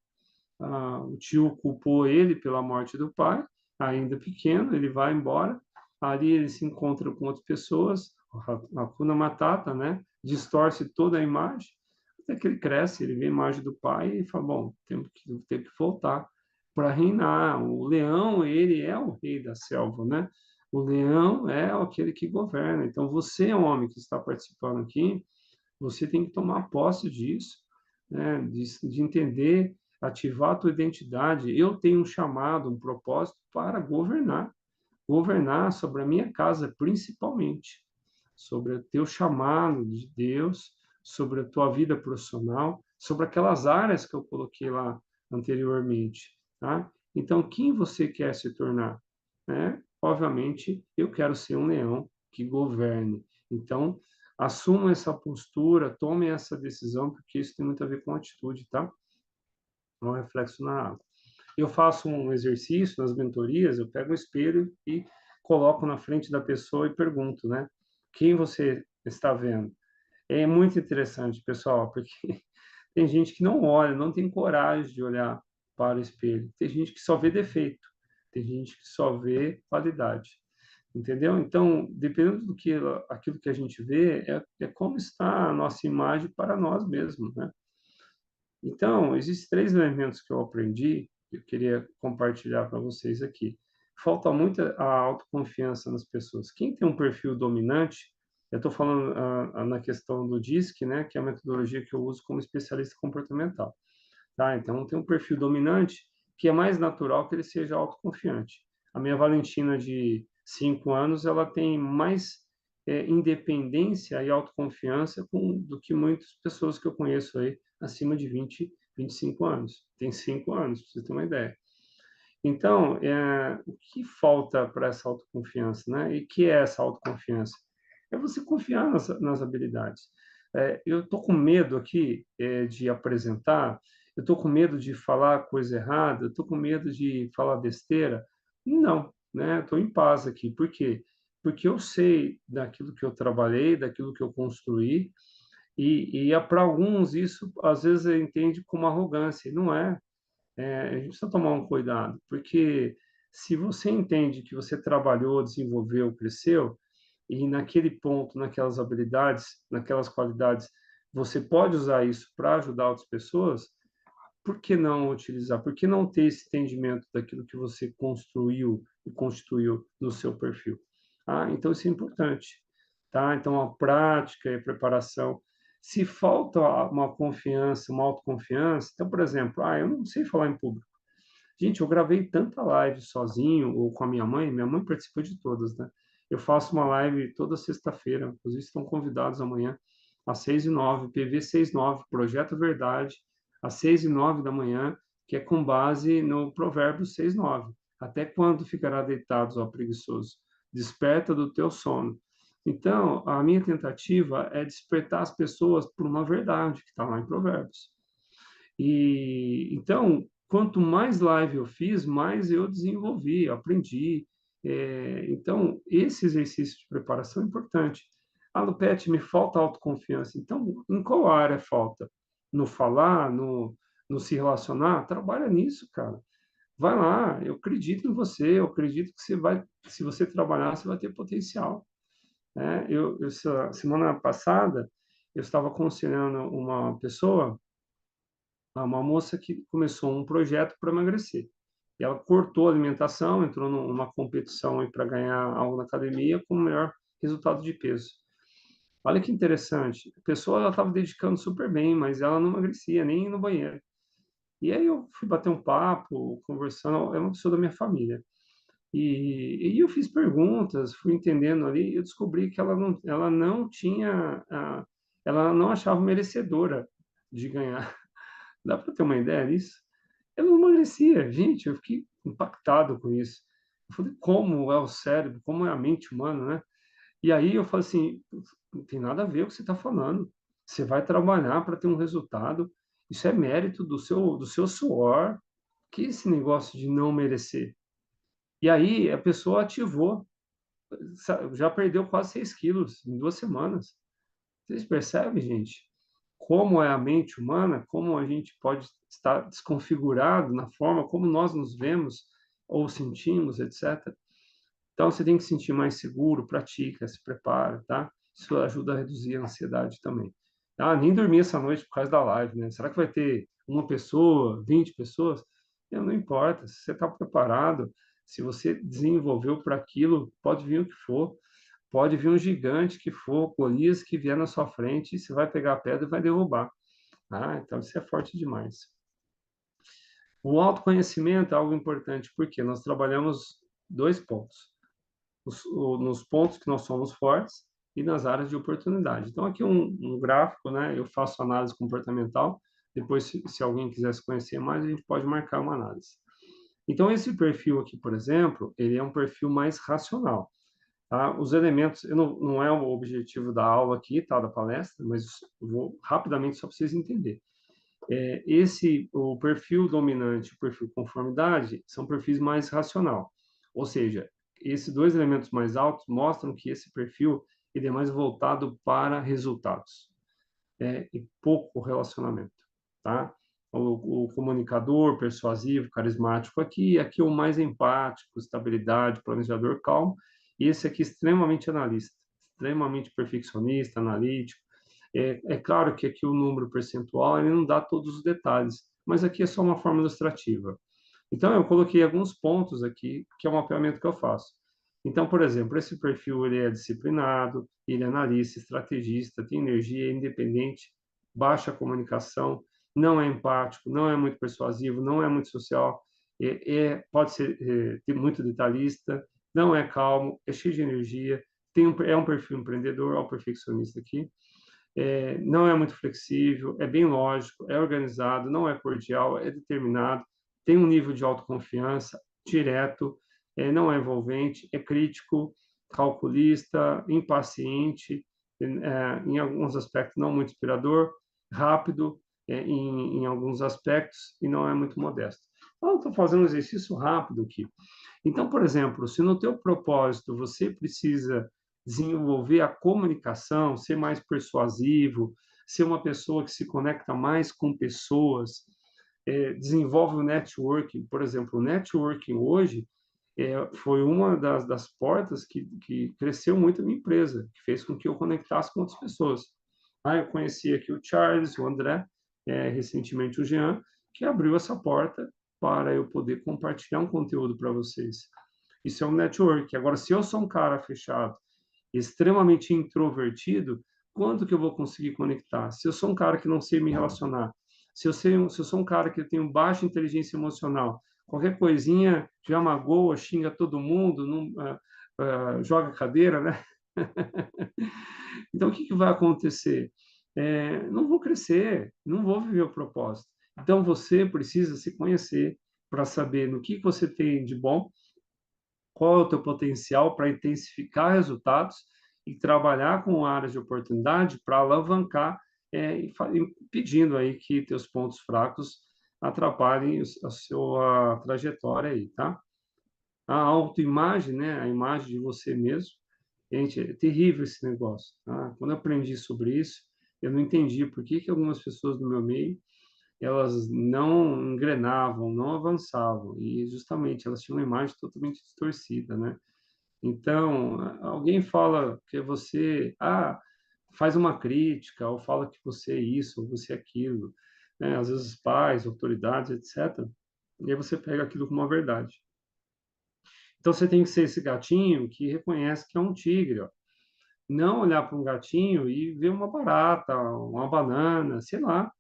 O tio culpou ele pela morte do pai, ainda pequeno, ele vai embora. Ali ele se encontra com outras pessoas, a Hakuna Matata, né? Distorce toda a imagem, até que ele cresce, ele vê a imagem do pai e fala, bom, temos que voltar para reinar. O leão, ele é o rei da selva, né? O leão é aquele que governa. Então, você, homem que está participando aqui, você tem que tomar posse disso, né? De entender, ativar a tua identidade. Eu tenho um chamado, um propósito para governar sobre a minha casa, principalmente, sobre o teu chamado de Deus, sobre a tua vida profissional, sobre aquelas áreas que eu coloquei lá anteriormente, tá? Então, quem você quer se tornar, né? Obviamente, eu quero ser um leão que governe. Então, assuma essa postura, tome essa decisão, porque isso tem muito a ver com atitude, tá? É um reflexo na água. Eu faço um exercício nas mentorias, eu pego um espelho e coloco na frente da pessoa e pergunto, né? Quem você está vendo? É muito interessante, pessoal, porque tem gente que não olha, não tem coragem de olhar para o espelho. Tem gente que só vê defeito, tem gente que só vê qualidade. Entendeu? Então, dependendo do que aquilo que a gente vê, é como está a nossa imagem para nós mesmos, né? Então, existem três elementos que eu aprendi, que eu queria compartilhar para vocês aqui. Falta muita a autoconfiança nas pessoas. Quem tem um perfil dominante, eu estou falando na questão do DISC, né, que é a metodologia que eu uso como especialista comportamental. tá? Então, tem um perfil dominante que é mais natural que ele seja autoconfiante. A minha Valentina de 5 anos, ela tem mais independência e autoconfiança do que muitas pessoas que eu conheço aí acima de 25 anos. Tem 5 anos, para você ter uma ideia. Então, o que falta para essa autoconfiança, né? E que é essa autoconfiança? É você confiar nas habilidades. Eu estou com medo aqui de apresentar, eu estou com medo de falar coisa errada, eu estou com medo de falar besteira. Não, né? Estou em paz aqui. Por quê? Porque eu sei daquilo que eu trabalhei, daquilo que eu construí, e para alguns isso às vezes entende como arrogância, e não é. A gente precisa tomar um cuidado, porque se você entende que você trabalhou, desenvolveu, cresceu, e naquele ponto, naquelas habilidades, naquelas qualidades, você pode usar isso para ajudar outras pessoas, por que não utilizar? Por que não ter esse entendimento daquilo que você construiu e constituiu no seu perfil? Então isso é importante, tá? Então a prática e a preparação. Se falta uma confiança, uma autoconfiança, então, por exemplo, eu não sei falar em público. Gente, eu gravei tanta live sozinho ou com a minha mãe participa de todas, né? Eu faço uma live toda sexta-feira, inclusive estão convidados amanhã, às 6h09, PV 6h09, Projeto Verdade, às 6h09 da manhã, que é com base no Provérbios 6:9. Até quando ficará deitado, ó preguiçoso? Desperta do teu sono. Então, a minha tentativa é despertar as pessoas por uma verdade que está lá em Provérbios. E então, quanto mais live eu fiz, mais eu desenvolvi, aprendi. Então, esse exercício de preparação é importante. Lupete, me falta autoconfiança. Então, em qual área falta? No falar, no se relacionar? Trabalha nisso, cara. Vai lá, eu acredito em você, eu acredito que você vai, se você trabalhar, você vai ter potencial. Né? Semana passada, eu estava aconselhando uma pessoa, uma moça que começou um projeto para emagrecer. E ela cortou a alimentação, entrou numa competição para ganhar algo na academia com o melhor resultado de peso. Olha que interessante. A pessoa estava dedicando super bem, mas ela não emagrecia nem no banheiro. E aí eu fui bater um papo, conversando, é uma pessoa da minha família. E eu fiz perguntas, fui entendendo ali, e eu descobri que ela não tinha, ela não achava merecedora de ganhar. Dá para ter uma ideia disso? Eu não emagrecia. Gente, eu fiquei impactado com isso. Eu falei, como é o cérebro, como é a mente humana, né? E aí eu falei assim, não tem nada a ver com o que você está falando. Você vai trabalhar para ter um resultado. Isso é mérito do seu suor. Que esse negócio de não merecer? E aí a pessoa ativou, já perdeu quase 6 quilos em 2 semanas. Vocês percebem, gente? Como é a mente humana, como a gente pode estar desconfigurado na forma como nós nos vemos ou sentimos, etc. Então, você tem que se sentir mais seguro, pratica, se prepara, tá? Isso ajuda a reduzir a ansiedade também. Nem dormi essa noite por causa da live, né? Será que vai ter uma pessoa, 20 pessoas? Não importa, se você está preparado, se você desenvolveu para aquilo, pode vir o que for. Pode vir um gigante que for, Golias que vier na sua frente, e você vai pegar a pedra e vai derrubar. Então isso é forte demais. O autoconhecimento é algo importante, porque nós trabalhamos 2 pontos. Nos pontos que nós somos fortes e nas áreas de oportunidade. Então, aqui um gráfico, né? Eu faço análise comportamental. Depois, se alguém quiser se conhecer mais, a gente pode marcar uma análise. Então, esse perfil aqui, por exemplo, ele é um perfil mais racional. Tá? Os elementos, não é o objetivo da aula aqui, tá, da palestra, mas eu vou rapidamente só para vocês entenderem. O perfil dominante e o perfil conformidade são perfis mais racional. Ou seja, esses 2 elementos mais altos mostram que esse perfil ele é mais voltado para resultados, e pouco relacionamento, tá? O comunicador, persuasivo, carismático aqui é o mais empático, estabilidade, planejador, calmo, e esse aqui extremamente analista, extremamente perfeccionista, analítico. É claro que aqui o número percentual ele não dá todos os detalhes, mas aqui é só uma forma ilustrativa. Então, eu coloquei alguns pontos aqui, que é um mapeamento que eu faço. Então, por exemplo, esse perfil ele é disciplinado, ele é analista, estrategista, tem energia, é independente, baixa comunicação, não é empático, não é muito persuasivo, não é muito social, pode ser muito detalhista, não é calmo, é cheio de energia, é um perfil empreendedor, é um perfeccionista aqui, não é muito flexível, é bem lógico, é organizado, não é cordial, é determinado, tem um nível de autoconfiança direto, não é envolvente, é crítico, calculista, impaciente, em alguns aspectos não muito inspirador, rápido, em alguns aspectos, e não é muito modesto. Então, estou fazendo um exercício rápido aqui. Então, por exemplo, se no teu propósito você precisa desenvolver a comunicação, ser mais persuasivo, ser uma pessoa que se conecta mais com pessoas, desenvolve o networking. Por exemplo, o networking hoje foi uma das portas que cresceu muito a minha empresa, que fez com que eu conectasse com outras pessoas. Eu conheci aqui o Charles, o André, recentemente o Jean, que abriu essa porta para eu poder compartilhar um conteúdo para vocês. Isso é um network. Agora, se eu sou um cara fechado, extremamente introvertido, quando que eu vou conseguir conectar? Se eu sou um cara que não sei me relacionar, se eu sou um cara que eu tenho baixa inteligência emocional, qualquer coisinha já magoa, xinga todo mundo, não, joga cadeira, né? Então, o que que vai acontecer? Não vou crescer, não vou viver o propósito. Então, você precisa se conhecer para saber no que você tem de bom, qual é o teu potencial para intensificar resultados e trabalhar com áreas de oportunidade para alavancar, impedindo aí que teus pontos fracos atrapalhem a sua trajetória aí, tá? A autoimagem, né? A imagem de você mesmo, gente, é terrível esse negócio, tá? Quando eu aprendi sobre isso, eu não entendi por que que algumas pessoas do meu meio elas não engrenavam, não avançavam, e justamente elas tinham uma imagem totalmente distorcida, né? Então, alguém fala que você, faz uma crítica, ou fala que você é isso, ou você é aquilo, né? Às vezes pais, autoridades, etc. E aí você pega aquilo como uma verdade. Então, você tem que ser esse gatinho que reconhece que é um tigre, ó. Não olhar para um gatinho e ver uma barata, uma banana, sei lá,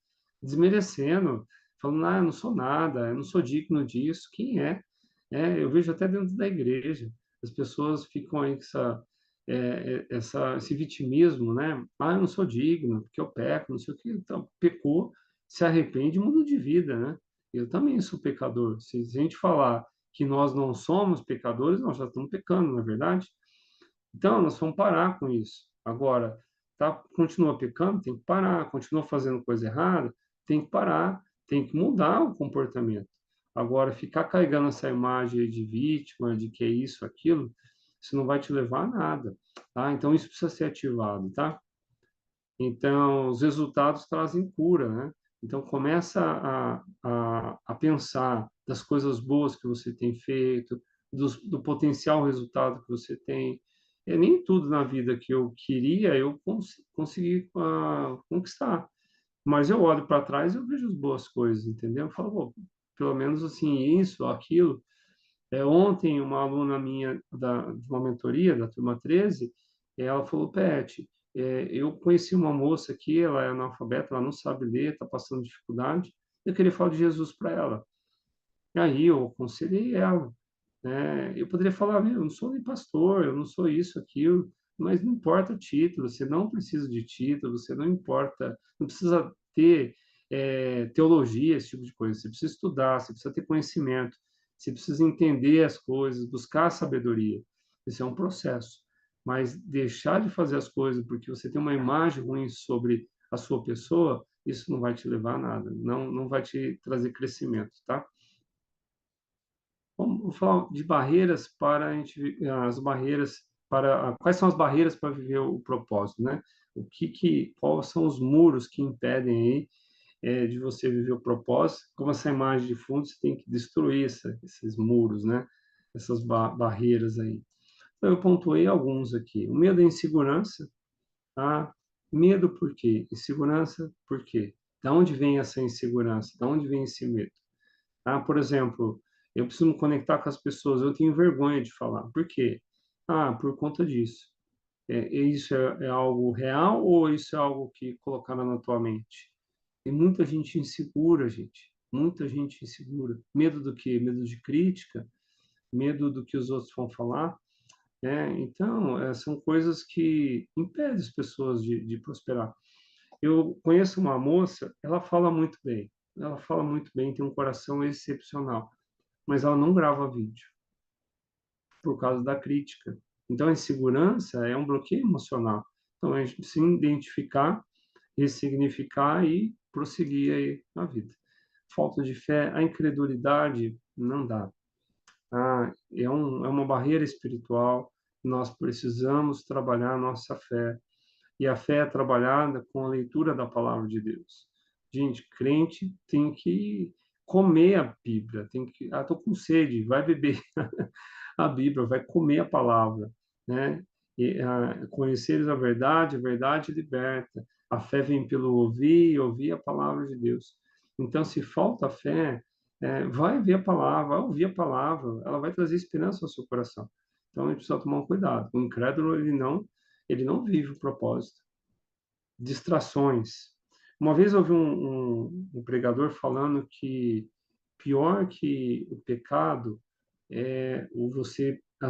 desmerecendo, falando, eu não sou nada, eu não sou digno disso. Quem é? Eu vejo até dentro da igreja, as pessoas ficam aí com esse vitimismo, né? Eu não sou digno, porque eu peco, não sei o que. Então, pecou, se arrepende e muda de vida, né? Eu também sou pecador. Se a gente falar que nós não somos pecadores, nós já estamos pecando, não é verdade? Então, nós vamos parar com isso. Agora, continua pecando, tem que parar. Continua fazendo coisa errada, tem que parar. Tem que mudar o comportamento. Agora, ficar carregando essa imagem de vítima, de que é isso, aquilo, isso não vai te levar a nada, tá? Então, isso precisa ser ativado, tá? Então, os resultados trazem cura, né? Então, começa a pensar das coisas boas que você tem feito, do potencial resultado que você tem. Nem tudo na vida que eu queria eu consegui conquistar, mas eu olho para trás e eu vejo as boas coisas, entendeu? Eu falo, pô, pelo menos assim, isso, aquilo. Ontem, uma aluna minha de uma mentoria, da turma 13, ela falou, Pet, eu conheci uma moça aqui, ela é analfabeta, ela não sabe ler, está passando dificuldade, eu queria falar de Jesus para ela. E aí eu aconselhei ela, né? Eu poderia falar, eu não sou nem pastor, eu não sou isso, aquilo, mas não importa título, você não precisa de título, você não importa, não precisa ter teologia, esse tipo de coisa, você precisa estudar, você precisa ter conhecimento, você precisa entender as coisas, buscar sabedoria. Esse é um processo. Mas deixar de fazer as coisas porque você tem uma imagem ruim sobre a sua pessoa, isso não vai te levar a nada, não vai te trazer crescimento, tá? Vamos falar de barreiras para a gente, as barreiras para, quais são as barreiras para viver o propósito, né? Quais são os muros que impedem aí de você viver o propósito? Como essa imagem de fundo, você tem que destruir esses muros, né? Essas barreiras aí. Então, eu pontuei alguns aqui. O medo da insegurança, tá? Medo por quê? Insegurança por quê? Da onde vem essa insegurança? Da onde vem esse medo? Por exemplo, eu preciso me conectar com as pessoas, eu tenho vergonha de falar. Por quê? Por conta disso. Isso é algo real ou isso é algo que colocaram na tua mente? Tem muita gente insegura, gente. Muita gente insegura. Medo do quê? Medo de crítica, medo do que os outros vão falar, né? Então, são coisas que impedem as pessoas de prosperar. Eu conheço uma moça, ela fala muito bem. Ela fala muito bem, tem um coração excepcional, mas ela não grava vídeo por causa da crítica. Então, a insegurança é um bloqueio emocional. Então, a gente precisa identificar, ressignificar e prosseguir aí na vida. Falta de fé, a incredulidade não dá. É uma barreira espiritual. Nós precisamos trabalhar a nossa fé. E a fé é trabalhada com a leitura da palavra de Deus. Gente, crente tem que comer a Bíblia, tem que, tô com sede, vai beber a Bíblia, vai comer a palavra, né? E conheceres a verdade liberta. A fé vem pelo ouvir e ouvir a palavra de Deus. Então, se falta fé, vai ver a palavra, vai ouvir a palavra, ela vai trazer esperança ao seu coração. Então, a gente precisa tomar um cuidado. O incrédulo, ele não vive o propósito. Distrações. Uma vez eu ouvi um pregador falando que pior que o pecado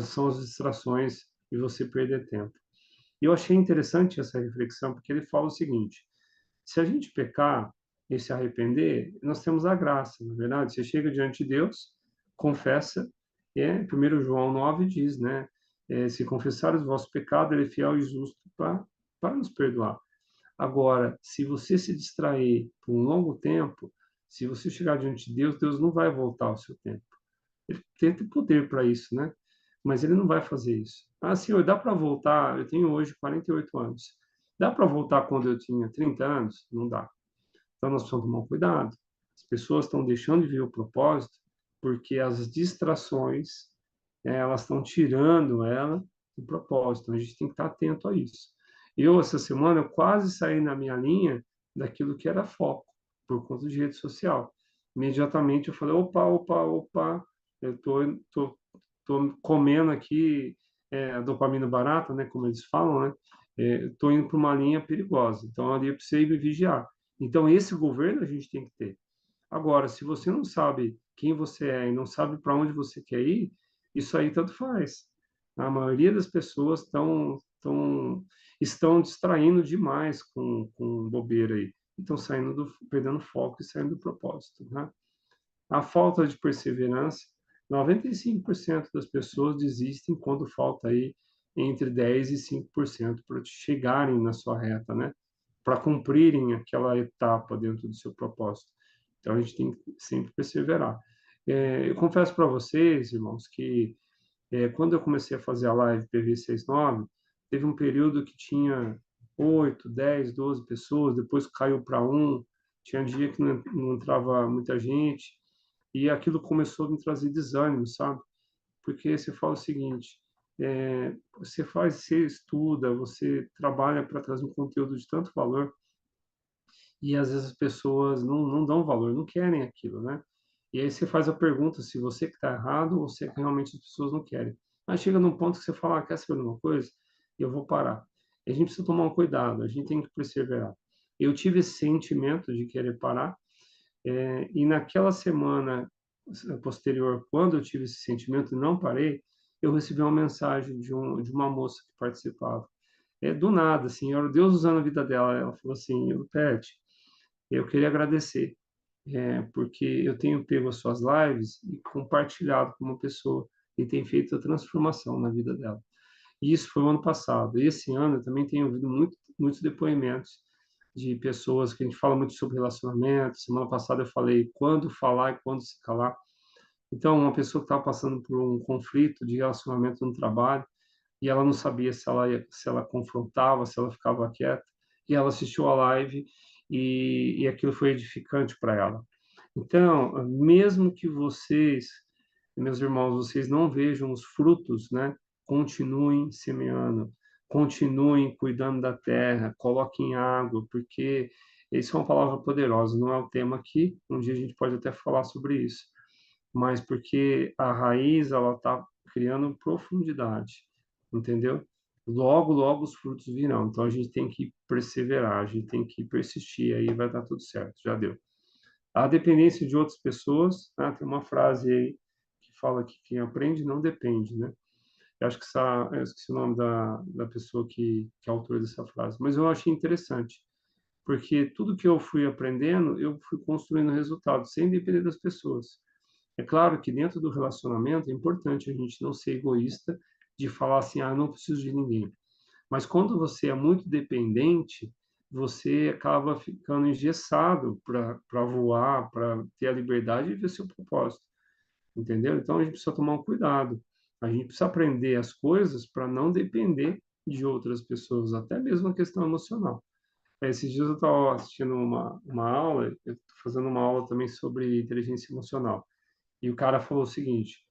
são as distrações e você perder tempo. E eu achei interessante essa reflexão, porque ele fala o seguinte: se a gente pecar e se arrepender, nós temos a graça, na verdade. Você chega diante de Deus, confessa, 1 João 9 diz, né? Se confessar os vossos pecados, ele é fiel e justo para nos perdoar. Agora, se você se distrair por um longo tempo, se você chegar diante de Deus, Deus não vai voltar ao seu tempo. Ele tem poder para isso, né? Mas ele não vai fazer isso. Ah, senhor, dá para voltar? Eu tenho hoje 48 anos. Dá para voltar quando eu tinha 30 anos? Não dá. Então nós precisamos tomar cuidado. As pessoas estão deixando de ver o propósito porque as distrações, elas estão tirando ela do propósito. Então, a gente tem que estar atento a isso. Essa semana, eu quase saí na minha linha daquilo que era foco, por conta de rede social. Imediatamente eu falei, opa, opa, opa, eu tô comendo aqui a dopamina barata, né, como eles falam, né? Estou indo para uma linha perigosa. Então, ali eu precisei me vigiar. Então, esse governo a gente tem que ter. Agora, se você não sabe quem você é e não sabe para onde você quer ir, isso aí tanto faz. A maioria das pessoas estão distraindo demais com bobeira aí. Estão perdendo foco e saindo do propósito, né? A falta de perseverança, 95% das pessoas desistem quando falta aí entre 10 e 5% para chegarem na sua reta, né? Para cumprirem aquela etapa dentro do seu propósito. Então, a gente tem que sempre perseverar. Eu confesso para vocês, irmãos, que quando eu comecei a fazer a live PV69, teve um período que tinha 8, 10, 12 pessoas, depois caiu para um, tinha dia que não entrava muita gente, e aquilo começou a me trazer desânimo, sabe? Porque você fala o seguinte, você estuda, você trabalha para trazer um conteúdo de tanto valor, e às vezes as pessoas não dão valor, não querem aquilo, né? E aí você faz a pergunta se você que está errado ou se é que realmente as pessoas não querem. Mas chega num ponto que você fala, quer saber de uma coisa? Eu vou parar. E a gente precisa tomar um cuidado, a gente tem que perseverar. Eu tive esse sentimento de querer parar, e naquela semana posterior, quando eu tive esse sentimento e não parei, eu recebi uma mensagem de uma moça que participava. Do nada, assim, era Deus usando a vida dela. Ela falou assim, Pet, eu queria agradecer, porque eu tenho pego as suas lives e compartilhado com uma pessoa e tem feito a transformação na vida dela. E isso foi o ano passado. Esse ano eu também tenho ouvido muitos depoimentos de pessoas que a gente fala muito sobre relacionamento. Semana passada eu falei quando falar e quando se calar. Então, uma pessoa que estava passando por um conflito de relacionamento no trabalho e ela não sabia se ela confrontava, se ela ficava quieta, e ela assistiu a live e aquilo foi edificante para ela. Então, mesmo que vocês, meus irmãos, vocês não vejam os frutos, né? Continuem semeando, continuem cuidando da terra, coloquem água, porque isso é uma palavra poderosa, não é o tema aqui, um dia a gente pode até falar sobre isso, mas porque a raiz ela está criando profundidade, entendeu? logo, logo os frutos virão. Então a gente tem que perseverar, a gente tem que persistir, aí vai dar tudo certo, já deu. A dependência de outras pessoas, né? Tem uma frase aí que fala que quem aprende não depende, né? Eu acho que eu esqueci o nome da pessoa que é autor dessa frase, mas eu achei interessante, porque tudo que eu fui aprendendo, eu fui construindo resultados, sem depender das pessoas. É claro que dentro do relacionamento é importante a gente não ser egoísta de falar assim, ah, não preciso de ninguém. Mas quando você é muito dependente, você acaba ficando engessado para voar, para ter a liberdade de ver seu propósito, entendeu? Então a gente precisa tomar um cuidado. A gente precisa aprender as coisas para não depender de outras pessoas, até mesmo a questão emocional. Esses dias eu estava assistindo uma aula, eu estou fazendo uma aula também sobre inteligência emocional. E o cara falou o seguinte: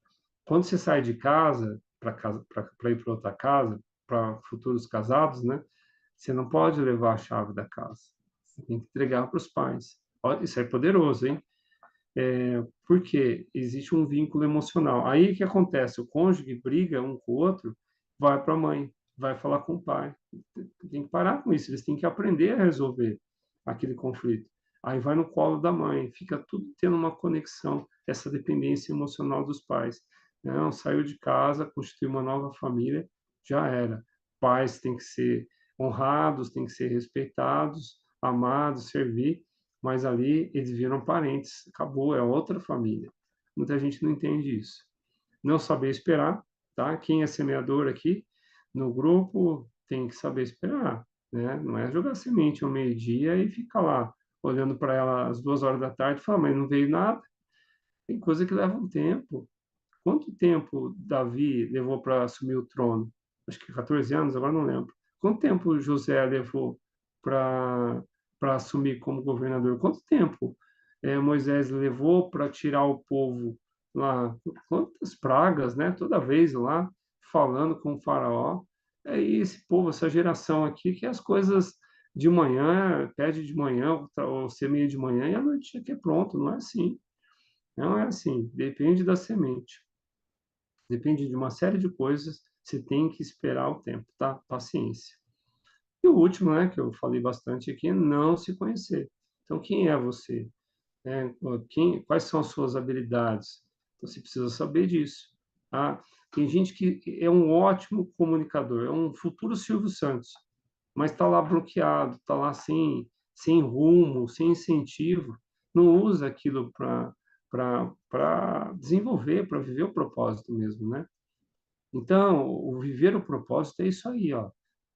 quando você sai de casa para ir para outra casa, para futuros casados, né? Você não pode levar a chave da casa. Você tem que entregar para os pais. Olha, isso é poderoso, hein? Porque existe um vínculo emocional. Aí o que acontece? O cônjuge briga um com o outro, vai para a mãe, vai falar com o pai. Tem que parar com isso, eles têm que aprender a resolver aquele conflito. Aí vai no colo da mãe, fica tudo tendo uma conexão, essa dependência emocional dos pais. Não, saiu de casa, constituiu uma nova família, já era. Pais têm que ser honrados, têm que ser respeitados, amados, servir, mas ali eles viram parentes, acabou, é outra família. Muita gente não entende isso. Não saber esperar, tá? Quem é semeador aqui no grupo tem que saber esperar, né? Não é jogar semente ao meio-dia e ficar lá olhando para ela às 2 horas da tarde e falar, mas não veio nada. Tem coisa que leva um tempo. Quanto tempo Davi levou para assumir o trono? Acho que 14 anos, agora não lembro. Quanto tempo José levou para assumir como governador? Quanto tempo Moisés levou para tirar o povo lá? Quantas pragas, né? Toda vez lá falando com o faraó. É esse povo, essa geração aqui, que as coisas de manhã, pede de manhã, ou semeia de manhã, e à noite já que é pronto. Não é assim. Não é assim. Depende da semente. Depende de uma série de coisas, você tem que esperar o tempo, tá? Paciência. E o último, né, que eu falei bastante aqui, é não se conhecer. Então, quem é você? Quais são as suas habilidades? Então, você precisa saber disso. Tá? Tem gente que é um ótimo comunicador, é um futuro Silvio Santos, mas está lá bloqueado, está lá sem rumo, sem incentivo, não usa aquilo para desenvolver, para viver o propósito mesmo, né? Então, o viver o propósito é isso aí, ó.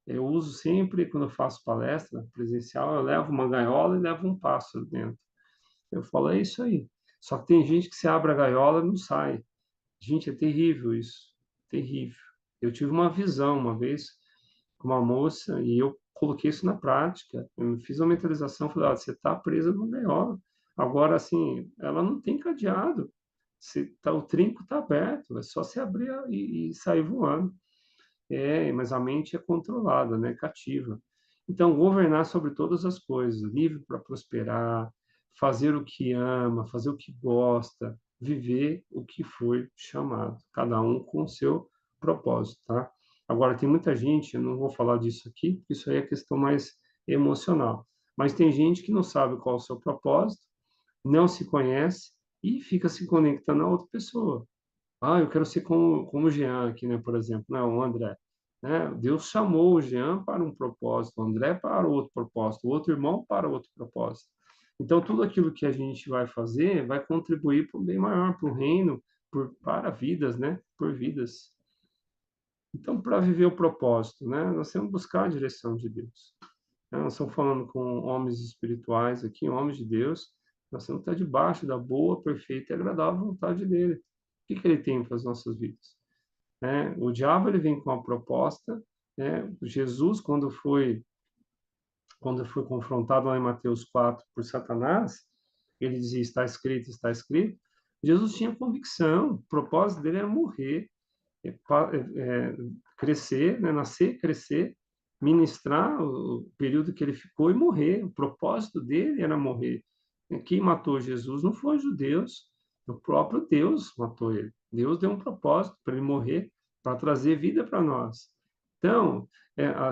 Eu uso sempre, quando eu faço palestra presencial, eu levo uma gaiola e levo um pássaro dentro. Eu falo, é isso aí. Só que tem gente que se abre a gaiola e não sai. Gente, é terrível isso. Terrível. Eu tive uma visão uma vez com uma moça e eu coloquei isso na prática. Eu fiz uma mentalização, falei, ó, você está presa numa gaiola. Agora, assim, ela não tem cadeado. O trinco está aberto, é só se abrir e sair voando. Mas a mente é controlada, né? Cativa. Então, governar sobre todas as coisas, livre para prosperar, fazer o que ama, fazer o que gosta, viver o que foi chamado, cada um com o seu propósito, tá? Agora, tem muita gente, eu não vou falar disso aqui, porque isso aí é questão mais emocional, mas tem gente que não sabe qual é o seu propósito, não se conhece e fica se conectando a outra pessoa. Ah, eu quero ser como o Jean aqui, né, por exemplo, né, o André. Né? Deus chamou o Jean para um propósito, o André para outro propósito, o outro irmão para outro propósito. Então, tudo aquilo que a gente vai fazer vai contribuir para o bem maior, para o reino, para vidas, né? Por vidas. Então, para viver o propósito, né? Nós temos que buscar a direção de Deus. Né? Nós estamos falando com homens espirituais aqui, homens de Deus. Nós temos que estar debaixo da boa, perfeita e agradável vontade dele. O que ele tem para as nossas vidas? Né? O diabo ele vem com a proposta, né? Jesus quando foi confrontado lá em Mateus 4 por Satanás, ele dizia está escrito, está escrito. Jesus tinha convicção, o propósito dele era morrer, crescer, né? Nascer, crescer, ministrar o período que ele ficou e morrer. O propósito dele era morrer. Quem matou Jesus não foi os judeus, o próprio Deus matou ele. Deus deu um propósito para ele morrer, para trazer vida para nós. Então,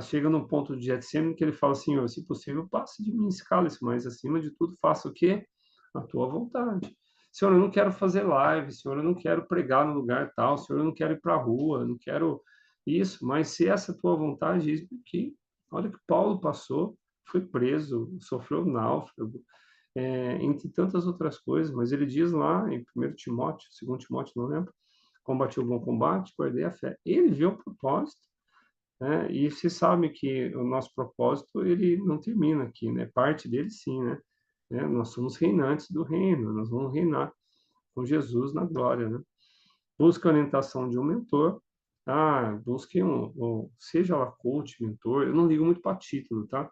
chega num ponto de Getsemane que ele fala assim, ó, se possível, passe de mim esse cálice, mas acima de tudo, faça o quê? A tua vontade. Senhor, eu não quero fazer live, Senhor, eu não quero pregar no lugar tal, Senhor, eu não quero ir para a rua, eu não quero isso, mas se essa é a tua vontade, diz que, olha que Paulo passou, foi preso, sofreu náufrago, entre tantas outras coisas, mas ele diz lá em 1 Timóteo, 2 Timóteo, não lembro, combati o bom combate, guardei a fé. Ele viu o propósito, né? E você sabe que o nosso propósito, ele não termina aqui, né? Parte dele sim, né? Nós somos reinantes do reino, nós vamos reinar com Jesus na glória, né? Busque a orientação de um mentor, busque seja lá coach, mentor, eu não ligo muito para título, tá?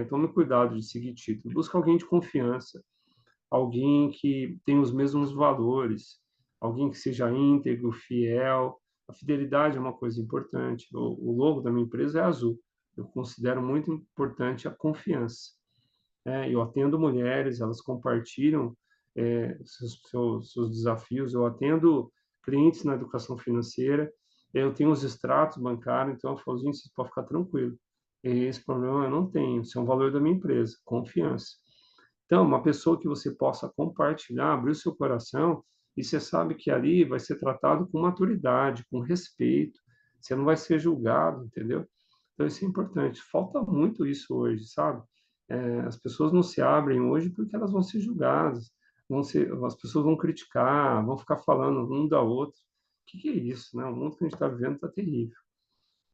Tome cuidado de seguir título. Busque alguém de confiança, alguém que tem os mesmos valores, alguém que seja íntegro, fiel. A fidelidade é uma coisa importante. O logo da minha empresa é azul. Eu considero muito importante a confiança. Eu atendo mulheres, elas compartilham seus desafios. Eu atendo clientes na educação financeira. Eu tenho os extratos bancários, então eu falo, gente, vocês podem ficar tranquilo. Esse problema eu não tenho. Isso é um valor da minha empresa, confiança. Então, uma pessoa que você possa compartilhar, abrir o seu coração, e você sabe que ali vai ser tratado com maturidade, com respeito, você não vai ser julgado, entendeu? Então, isso é importante. Falta muito isso hoje, sabe? As pessoas não se abrem hoje porque elas vão ser julgadas, as pessoas vão criticar, vão ficar falando um da outra. O que é isso, né? O mundo que a gente está vivendo está terrível.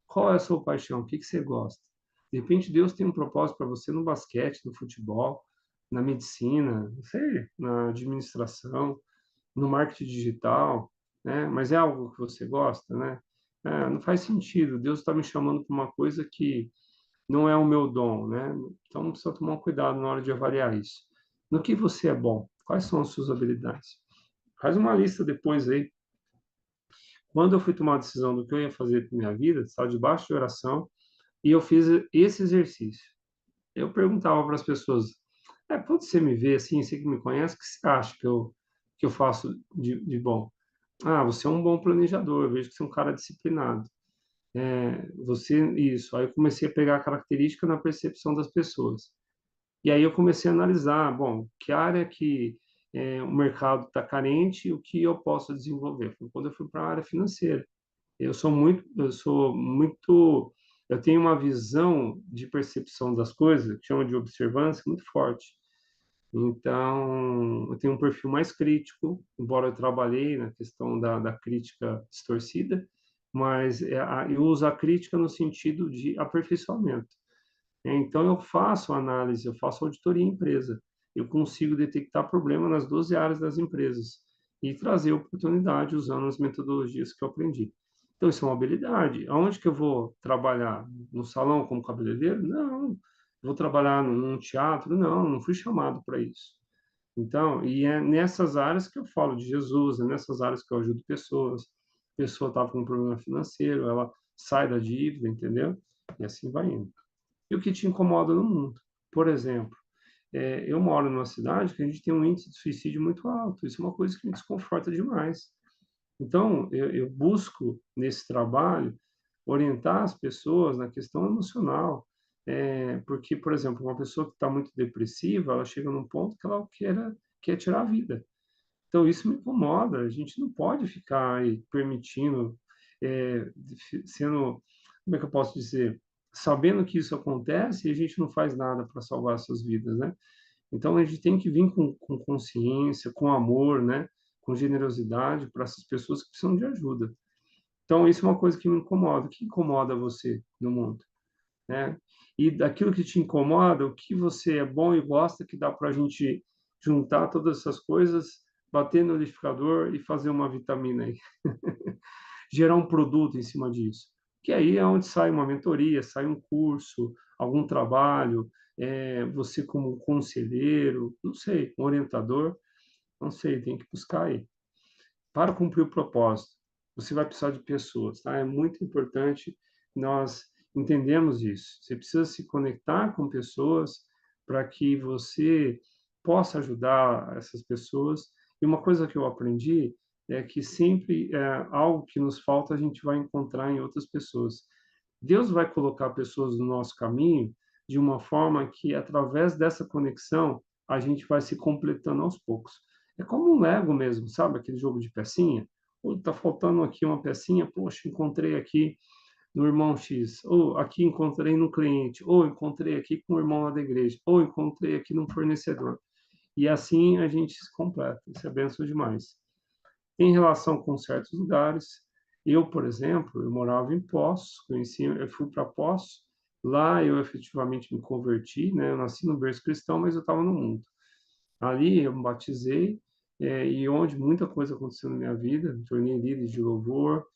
Qual é a sua paixão? O que você gosta? De repente, Deus tem um propósito para você no basquete, no futebol, na medicina, não sei, na administração, no marketing digital, né? Mas é algo que você gosta, né? Não faz sentido. Deus está me chamando para uma coisa que não é o meu dom, né? Então, precisa tomar um cuidado na hora de avaliar isso. No que você é bom? Quais são as suas habilidades? Faz uma lista depois aí. Quando eu fui tomar a decisão do que eu ia fazer com minha vida, estava debaixo de oração, e eu fiz esse exercício. Eu perguntava para as pessoas, quando você me vê assim, você que me conhece, o que você acha que eu faço de bom? Você é um bom planejador, eu vejo que você é um cara disciplinado. Isso. Aí eu comecei a pegar a característica na percepção das pessoas. E aí eu comecei a analisar, bom, que área que o mercado está carente e o que eu posso desenvolver. Foi quando eu fui para a área financeira. Eu tenho uma visão de percepção das coisas, que chama de observância, muito forte. Então, eu tenho um perfil mais crítico, embora eu trabalhei na questão da crítica distorcida, mas eu uso a crítica no sentido de aperfeiçoamento. Então, eu faço análise, eu faço auditoria em empresa. Eu consigo detectar problema nas 12 áreas das empresas e trazer oportunidade usando as metodologias que eu aprendi. Então, isso é uma habilidade. Aonde que eu vou trabalhar? No salão como cabeleireiro? Não. Vou trabalhar num teatro? Não, não fui chamado para isso. Então, e é nessas áreas que eu falo de Jesus, é nessas áreas que eu ajudo pessoas. A pessoa estava com um problema financeiro, ela sai da dívida, entendeu? E assim vai indo. E o que te incomoda no mundo? Por exemplo, eu moro numa cidade que a gente tem um índice de suicídio muito alto. Isso é uma coisa que me desconforta demais. Então, eu busco, nesse trabalho, orientar as pessoas na questão emocional. Porque, por exemplo, uma pessoa que está muito depressiva, ela chega num ponto que ela quer tirar a vida. Então, isso me incomoda. A gente não pode ficar aí permitindo, sendo, como é que eu posso dizer, sabendo que isso acontece e a gente não faz nada para salvar essas vidas, né? Então, a gente tem que vir com consciência, com amor, né? Com generosidade para essas pessoas que precisam de ajuda. Então, isso é uma coisa que me incomoda. O que incomoda você no mundo, né? E daquilo que te incomoda, o que você é bom e gosta, que dá para a gente juntar todas essas coisas, bater no liquidificador e fazer uma vitamina aí, gerar um produto em cima disso. Que aí é onde sai uma mentoria, sai um curso, algum trabalho, você como conselheiro, não sei, um orientador, não sei, tem que buscar aí. Para cumprir o propósito, você vai precisar de pessoas, tá? É muito importante nós entendemos isso. Você precisa se conectar com pessoas para que você possa ajudar essas pessoas. E uma coisa que eu aprendi é que sempre algo que nos falta a gente vai encontrar em outras pessoas. Deus vai colocar pessoas no nosso caminho de uma forma que, através dessa conexão, a gente vai se completando aos poucos. É como um Lego mesmo, sabe? Aquele jogo de pecinha. Ou tá faltando aqui uma pecinha, poxa, encontrei aqui no irmão X, ou aqui encontrei no cliente, ou encontrei aqui com o irmão lá da igreja, ou encontrei aqui no fornecedor. E assim a gente se completa. Isso é benção demais. Em relação com certos lugares, eu, por exemplo, eu morava em Poços, eu fui para Poços, lá eu efetivamente me converti, né? Eu nasci no berço cristão, mas eu estava no mundo. Ali eu me batizei, e onde muita coisa aconteceu na minha vida, me tornei líder de louvor,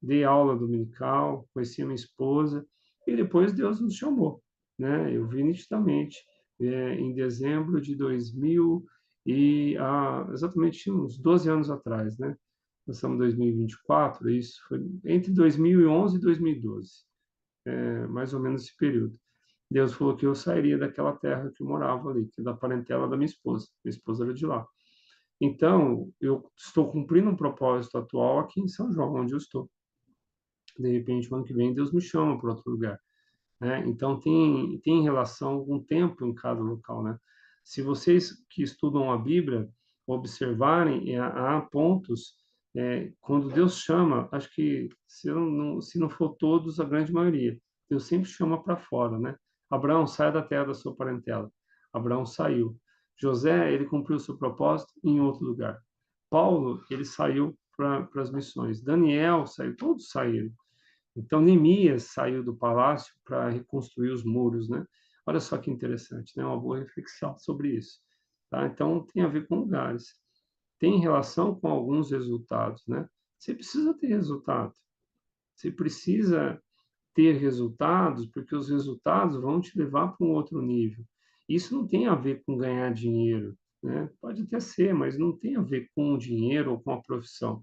dei aula dominical, conheci a minha esposa, e depois Deus nos chamou, né? Eu vi nitidamente, em dezembro de 2000, exatamente uns 12 anos atrás, né? Nós estamos em 2024, isso foi entre 2011 e 2012, mais ou menos esse período. Deus falou que eu sairia daquela terra que eu morava ali, que é da parentela da minha esposa. Minha esposa era de lá. Então, eu estou cumprindo um propósito atual aqui em São João, onde eu estou. De repente, o ano que vem, Deus me chama para outro lugar, né? Então, tem relação com o tempo em cada local, né? Se vocês que estudam a Bíblia observarem, há pontos, quando Deus chama, acho que se não for todos, a grande maioria, Deus sempre chama para fora, né? Abraão, sai da terra da sua parentela. Abraão saiu. José, ele cumpriu o seu propósito em outro lugar. Paulo, ele saiu para as missões. Daniel saiu, todos saíram. Então, Neemias saiu do palácio para reconstruir os muros, né? Olha só que interessante, né? Uma boa reflexão sobre isso, tá? Então, tem a ver com lugares. Tem relação com alguns resultados, né? Você precisa ter resultado. Você precisa ter resultados, porque os resultados vão te levar para um outro nível. Isso não tem a ver com ganhar dinheiro, né? Pode até ser, mas não tem a ver com o dinheiro ou com a profissão,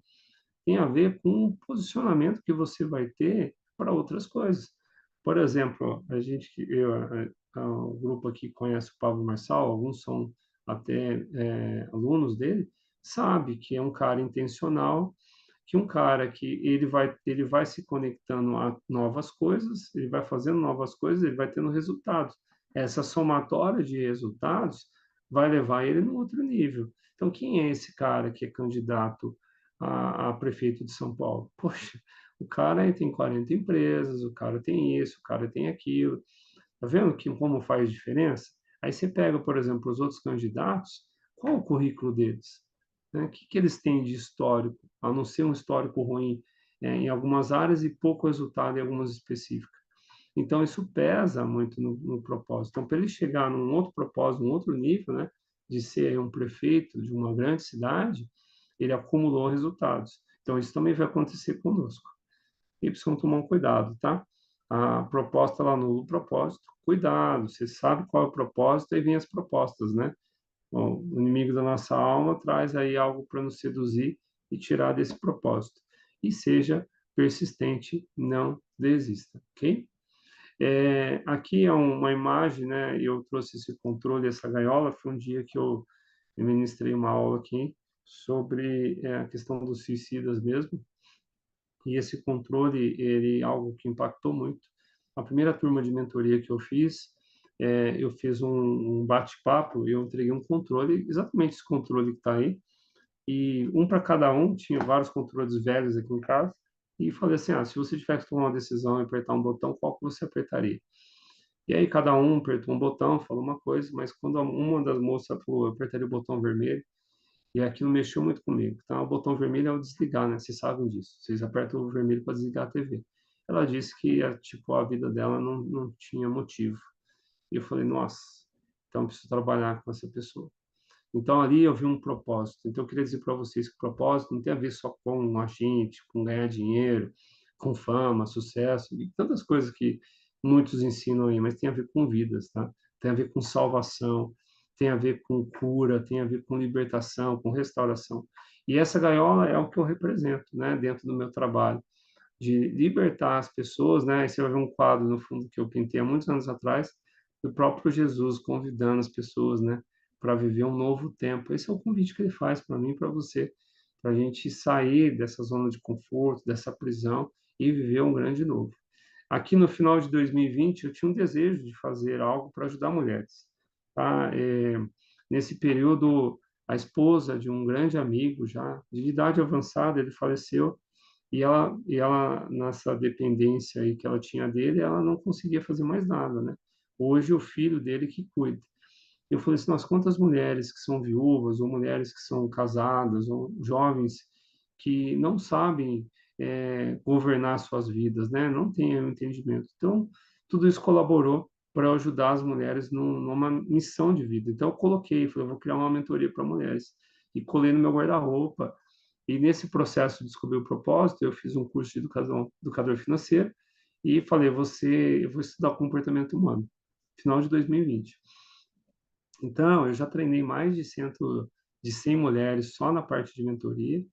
tem a ver com o posicionamento que você vai ter para outras coisas. Por exemplo, o grupo aqui conhece o Pablo Marçal, alguns são até alunos dele, sabe que é um cara intencional, que um cara que ele vai se conectando a novas coisas, ele vai fazendo novas coisas, ele vai tendo resultados. Essa somatória de resultados vai levar ele no outro nível. Então, quem é esse cara que é candidato a prefeito de São Paulo? Poxa, o cara tem 40 empresas, o cara tem isso, o cara tem aquilo. Tá vendo que como faz diferença? Aí você pega, por exemplo, os outros candidatos, qual o currículo deles? Né? O que eles têm de histórico, a não ser um histórico ruim, em algumas áreas e pouco resultado em algumas específicas. Então, isso pesa muito no propósito. Então, para ele chegar num outro propósito, num outro nível, né, de ser um prefeito de uma grande cidade, ele acumulou resultados. Então, isso também vai acontecer conosco. E precisam tomar um cuidado, tá? A proposta lá no propósito, cuidado, você sabe qual é o propósito, aí vem as propostas, né? Bom, o inimigo da nossa alma traz aí algo para nos seduzir e tirar desse propósito. E seja persistente, não desista, ok? Aqui é uma imagem, né? Eu trouxe esse controle, essa gaiola. Foi um dia que eu ministrei uma aula aqui sobre a questão dos suicidas mesmo. E esse controle, ele é algo que impactou muito. A primeira turma de mentoria que eu fiz um bate-papo e eu entreguei um controle, exatamente esse controle que está aí, e um para cada um, tinha vários controles velhos aqui em casa, e falei assim, se você tivesse que tomar uma decisão e apertar um botão, qual que você apertaria? E aí cada um apertou um botão, falou uma coisa, mas quando uma das moças falou, eu apertaria o botão vermelho, e aquilo mexeu muito comigo. Então, o botão vermelho é o desligar, né? Vocês sabem disso. Vocês apertam o vermelho para desligar a TV. Ela disse que, tipo, a vida dela não tinha motivo. E eu falei, nossa, então eu preciso trabalhar com essa pessoa. Então, ali eu vi um propósito. Então, eu queria dizer para vocês que o propósito não tem a ver só com a gente, com ganhar dinheiro, com fama, sucesso, e tantas coisas que muitos ensinam aí, mas tem a ver com vidas, tá? Tem a ver com salvação, tem a ver com cura, tem a ver com libertação, com restauração. E essa gaiola é o que eu represento, né, dentro do meu trabalho, de libertar as pessoas, né? Aí você vai ver um quadro no fundo que eu pintei há muitos anos atrás, do próprio Jesus convidando as pessoas, né, para viver um novo tempo. Esse é o convite que ele faz para mim e para você, para a gente sair dessa zona de conforto, dessa prisão e viver um grande novo. Aqui no final de 2020, eu tinha um desejo de fazer algo para ajudar mulheres. Tá? Nesse período, a esposa de um grande amigo, já de idade avançada, ele faleceu, e ela nessa dependência aí que ela tinha dele, ela não conseguia fazer mais nada, né? Hoje, o filho dele que cuida. Eu falei assim, nossa, quantas mulheres que são viúvas, ou mulheres que são casadas, ou jovens que não sabem governar suas vidas, né? Não têm o entendimento. Então, tudo isso colaborou para ajudar as mulheres numa missão de vida. Então, eu coloquei, falei, eu vou criar uma mentoria para mulheres. E colei no meu guarda-roupa. E nesse processo de descobrir o propósito, eu fiz um curso de educação, educador financeiro, e falei, eu vou estudar comportamento humano, final de 2020. Então, eu já treinei mais de 100 mulheres só na parte de mentoria,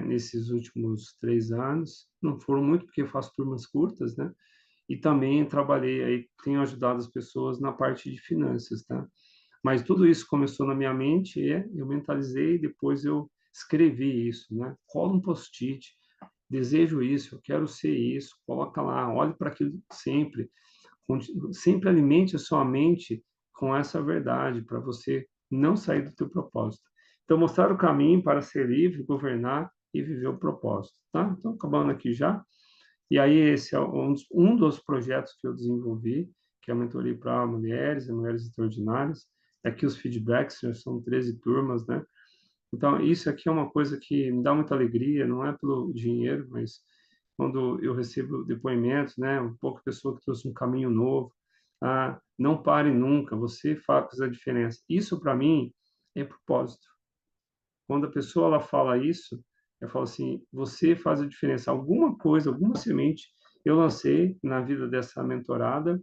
nesses últimos 3 anos. Não foram muito, porque eu faço turmas curtas, né? E também trabalhei aí, tenho ajudado as pessoas na parte de finanças, tá? Mas tudo isso começou na minha mente, eu mentalizei, depois eu escrevi isso, né? Cola um post-it, desejo isso, eu quero ser isso, coloca lá, olhe para aquilo sempre, sempre alimente a sua mente com essa verdade, para você não sair do teu propósito. Então, mostrar o caminho para ser livre, governar e viver o propósito, tá? Então, acabando aqui já. E aí, esse é um dos projetos que eu desenvolvi, que é a mentoria para mulheres e mulheres extraordinárias. Aqui os feedbacks já são 13 turmas, né? Então, isso aqui é uma coisa que me dá muita alegria, não é pelo dinheiro, mas quando eu recebo depoimentos, né, um pouco pessoa que trouxe um caminho novo, não pare nunca, você faz a diferença. Isso para mim é propósito. Quando a pessoa ela fala isso, eu falo assim, você faz a diferença. Alguma coisa, alguma semente eu lancei na vida dessa mentorada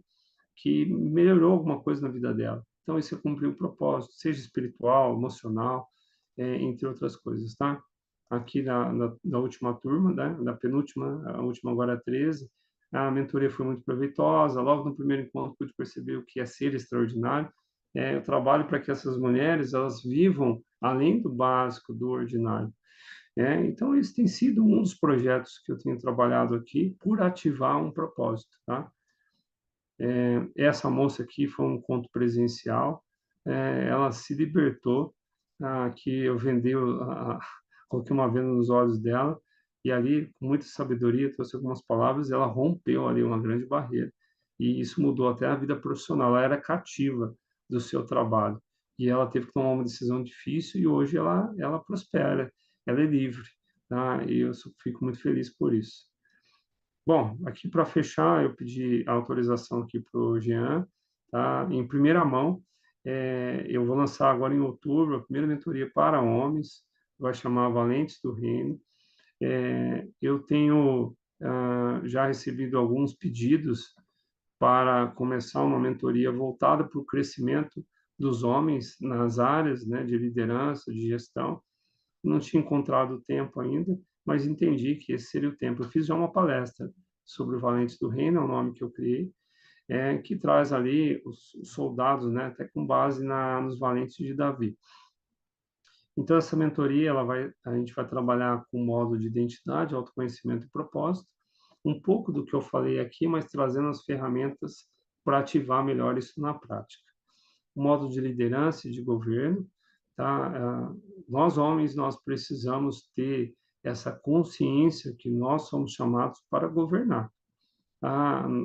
que melhorou alguma coisa na vida dela. Então, isso é cumprir o propósito, seja espiritual, emocional, entre outras coisas, tá? Aqui na última turma, né? Da penúltima, a última agora é 13, a mentoria foi muito proveitosa. Logo no primeiro encontro, pude perceber o que é ser extraordinário. Eu trabalho para que essas mulheres elas vivam além do básico, do ordinário. Então, esse tem sido um dos projetos que eu tenho trabalhado aqui por ativar um propósito, tá? Essa moça aqui foi um encontro presencial, ela se libertou, que eu vendi, coloquei uma venda nos olhos dela, e ali, com muita sabedoria, trouxe algumas palavras, e ela rompeu ali uma grande barreira. E isso mudou até a vida profissional, ela era cativa do seu trabalho, e ela teve que tomar uma decisão difícil, e hoje ela prospera, ela é livre, tá? E eu fico muito feliz por isso. Bom, aqui para fechar, eu pedi autorização aqui para o Jean, tá? Em primeira mão, eu vou lançar agora em outubro a primeira mentoria para homens, vai chamar Valentes do Reino. Eu tenho já recebido alguns pedidos para começar uma mentoria voltada para o crescimento dos homens nas áreas, né, de liderança, de gestão. Não tinha encontrado tempo ainda, mas entendi que esse seria o tempo. Eu fiz já uma palestra sobre o Valentes do Reino, é o nome que eu criei, que traz ali os soldados, né, até com base nos Valentes de Davi. Então, essa mentoria, a gente vai trabalhar com o modo de identidade, autoconhecimento e propósito, um pouco do que eu falei aqui, mas trazendo as ferramentas para ativar melhor isso na prática. O modo de liderança e de governo, tá? Nós homens, nós precisamos ter essa consciência que nós somos chamados para governar.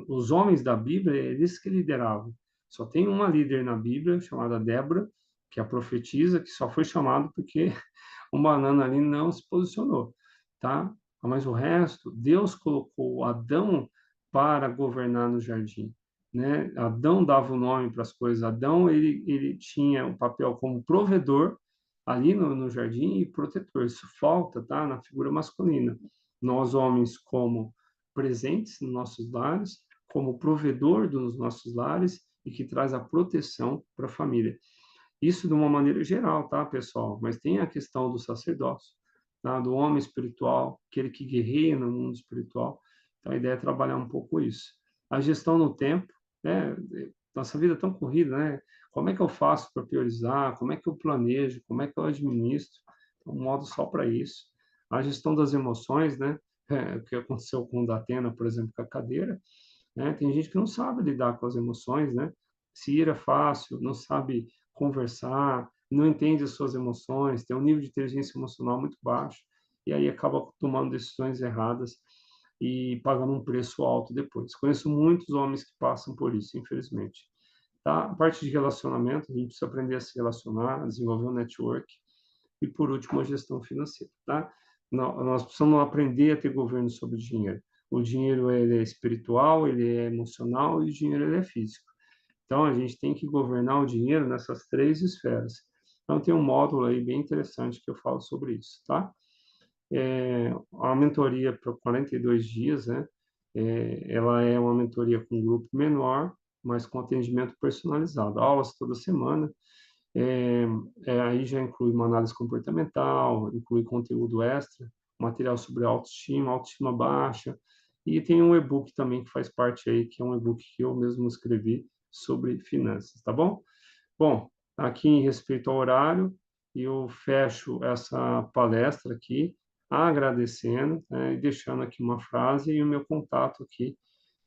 Os homens da Bíblia, eles que lideravam. Só tem uma líder na Bíblia, chamada Débora, que é a profetisa, que só foi chamado porque um banana ali não se posicionou, tá? Mas o resto, Deus colocou Adão para governar no jardim, né? Adão dava o nome para as coisas. Adão, ele tinha o papel como provedor ali no jardim e protetor. Isso falta, tá? Na figura masculina. Nós, homens, como presentes nos nossos lares, como provedor dos nossos lares e que traz a proteção para a família. Isso de uma maneira geral, tá, pessoal? Mas tem a questão do sacerdócio, tá? Do homem espiritual, aquele que guerreia no mundo espiritual. Então, a ideia é trabalhar um pouco isso. A gestão no tempo, né? Nossa vida é tão corrida, né? Como é que eu faço para priorizar? Como é que eu planejo? Como é que eu administro? Então, um modo só para isso. A gestão das emoções, né? o que aconteceu com o Datena, por exemplo, com a cadeira, né? Tem gente que não sabe lidar com as emoções, né? Se ira fácil, não sabe conversar, não entende as suas emoções, tem um nível de inteligência emocional muito baixo, e aí acaba tomando decisões erradas e pagando um preço alto depois. Conheço muitos homens que passam por isso, infelizmente. Tá? A parte de relacionamento, a gente precisa aprender a se relacionar, a desenvolver um network, e por último, a gestão financeira, tá? Nós precisamos aprender a ter governo sobre o dinheiro. O dinheiro ele é espiritual, ele é emocional e o dinheiro ele é físico. Então, a gente tem que governar o dinheiro nessas três esferas. Então, tem um módulo aí bem interessante que eu falo sobre isso, tá? A mentoria para 42 dias, né? Ela é uma mentoria com um grupo menor, mas com atendimento personalizado. Aulas toda semana, é, aí já inclui uma análise comportamental, inclui conteúdo extra, material sobre autoestima, autoestima baixa, e tem um e-book também que faz parte aí, que é um e-book que eu mesmo escrevi sobre finanças, tá bom? Bom, aqui em respeito ao horário, eu fecho essa palestra aqui, agradecendo, né, e deixando aqui uma frase e o meu contato aqui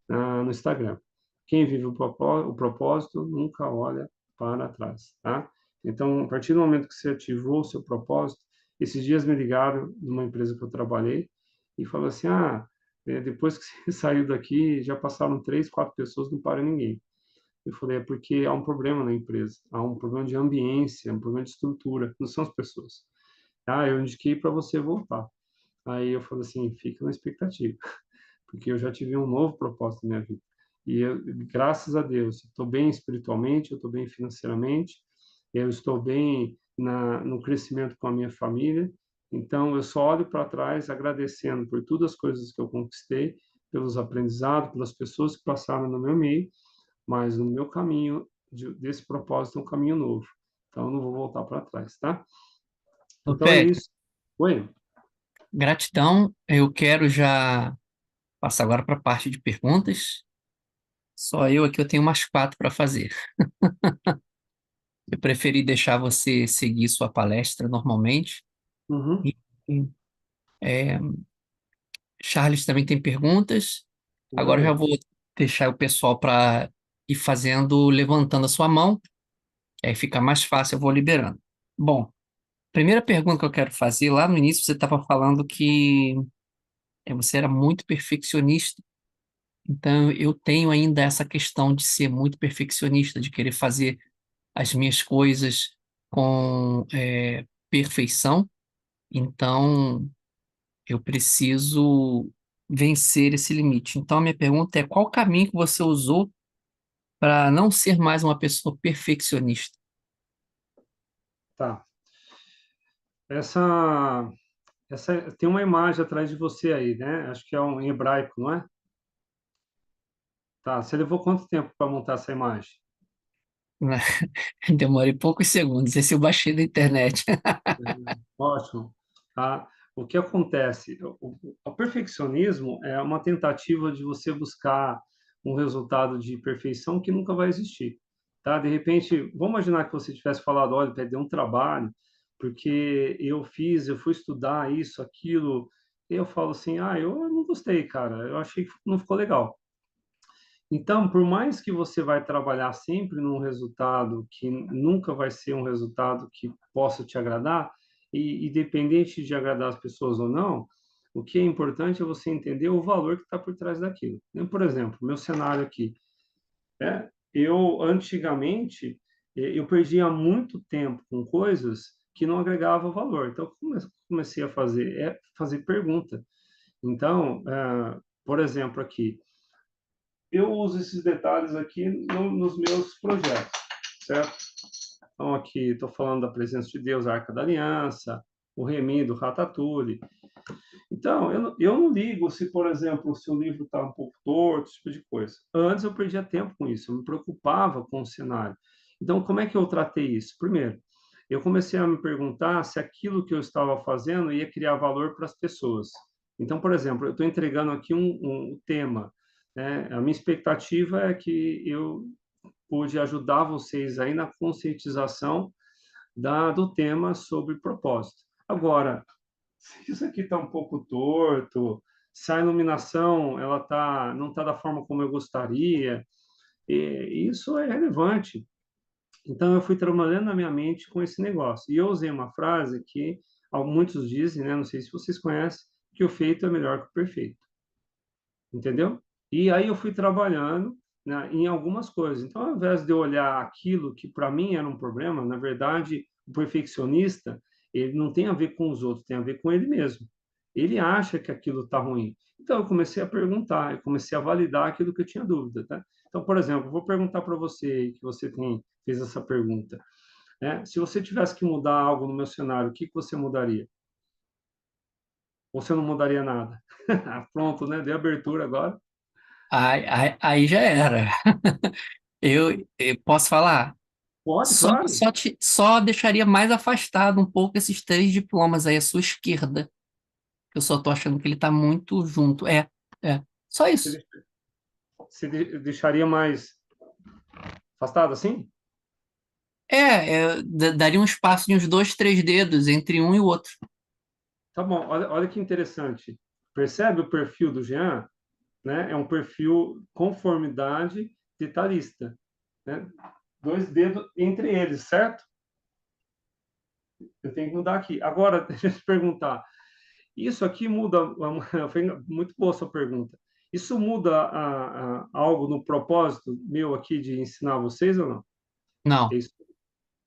no Instagram. Quem vive o propósito nunca olha para trás, tá? Então, a partir do momento que você ativou o seu propósito, esses dias me ligaram de uma empresa que eu trabalhei e falou assim, depois que você saiu daqui, já passaram 3, 4 pessoas, não para ninguém. Eu falei, é porque há um problema na empresa, há um problema de ambiência, um problema de estrutura, não são as pessoas. Eu indiquei para você voltar. Aí eu falei assim, fica na expectativa porque eu já tive um novo propósito na minha vida. E eu, graças a Deus, estou bem espiritualmente, eu estou bem financeiramente, eu estou bem no crescimento com a minha família. Então, eu só olho para trás agradecendo por todas as coisas que eu conquistei, pelos aprendizados, pelas pessoas que passaram no meu meio, mas no meu caminho desse propósito é um caminho novo. Então, eu não vou voltar para trás, tá? Ô, Então, é Pet, isso. Oi. gratidão. Eu quero já passar agora para a parte de perguntas. Só eu aqui, eu tenho umas quatro para fazer. Eu preferi deixar você seguir sua palestra normalmente. Uhum. E, é, Charles também tem perguntas. Agora eu já Beleza. vou deixar o pessoal para ir fazendo, levantando a sua mão, que aí fica mais fácil, eu vou liberando. Bom, primeira pergunta que eu quero fazer, lá no início você estava falando que você era muito perfeccionista. Então eu tenho ainda essa questão de ser muito perfeccionista, de querer fazer as minhas coisas com perfeição. Então eu preciso vencer esse limite. Então a minha pergunta é: qual caminho que você usou para não ser mais uma pessoa perfeccionista? Tá. Essa tem uma imagem atrás de você aí, né? Acho que é um em hebraico, não é? Tá. Você levou quanto tempo para montar essa imagem? Demorei poucos segundos. Esse eu baixei da internet. Ótimo. Tá? O que acontece? O perfeccionismo é uma tentativa de você buscar um resultado de perfeição que nunca vai existir. Tá? De repente, vamos imaginar que você tivesse falado, olha, perdeu um trabalho, porque eu fui estudar isso, aquilo, e eu falo assim, eu não gostei, cara, eu achei que não ficou legal. Então, por mais que você vai trabalhar sempre num resultado que nunca vai ser um resultado que possa te agradar, e independente de agradar as pessoas ou não, o que é importante é você entender o valor que está por trás daquilo. Então, por exemplo, meu cenário aqui, eu antigamente eu perdia muito tempo com coisas que não agregavam valor. Então, o que eu comecei a fazer é fazer pergunta. Então, por exemplo, aqui eu uso esses detalhes aqui nos meus projetos, certo? Então, aqui estou falando da presença de Deus, a Arca da Aliança, o Remi do Ratatouille. Então, eu não ligo se, por exemplo, o seu livro está um pouco torto, esse tipo de coisa. Antes eu perdia tempo com isso, eu me preocupava com o cenário. Então, como é que eu tratei isso? Primeiro, eu comecei a me perguntar se aquilo que eu estava fazendo ia criar valor para as pessoas. Então, por exemplo, eu estou entregando aqui um tema, né? A minha expectativa é que eu pude ajudar vocês aí na conscientização do tema sobre propósito. Agora, se isso aqui está um pouco torto, se a iluminação ela não está da forma como eu gostaria, e isso é relevante. Então, eu fui trabalhando na minha mente com esse negócio. E eu usei uma frase que muitos dizem, né? Não sei se vocês conhecem, que o feito é melhor que o perfeito. Entendeu? E aí eu fui trabalhando, né, em algumas coisas. Então, ao invés de eu olhar aquilo que para mim era um problema, na verdade, o perfeccionista, ele não tem a ver com os outros, tem a ver com ele mesmo. Ele acha que aquilo está ruim. Então, eu comecei a perguntar, eu comecei a validar aquilo que eu tinha dúvida, tá? Então, por exemplo, eu vou perguntar para você, que você fez essa pergunta, né? Se você tivesse que mudar algo no meu cenário, o que que você mudaria? Ou você não mudaria nada? Pronto, né? Dei abertura agora. Aí já era. Eu posso falar? Pode, claro. Só deixaria mais afastado um pouco esses três diplomas aí à sua esquerda. Eu só tô achando que ele tá muito junto. É. Só isso. Deixaria mais afastado assim? Daria um espaço de uns dois, três dedos entre um e o outro. Tá bom, olha que interessante. Percebe o perfil do Jean? Né? É um perfil conformidade detalhista. Né? Dois dedos entre eles, certo? Eu tenho que mudar aqui. Agora, deixa eu te perguntar. Isso aqui muda. Foi muito boa a sua pergunta. Isso muda algo no propósito meu aqui de ensinar vocês ou não? É Não, isso.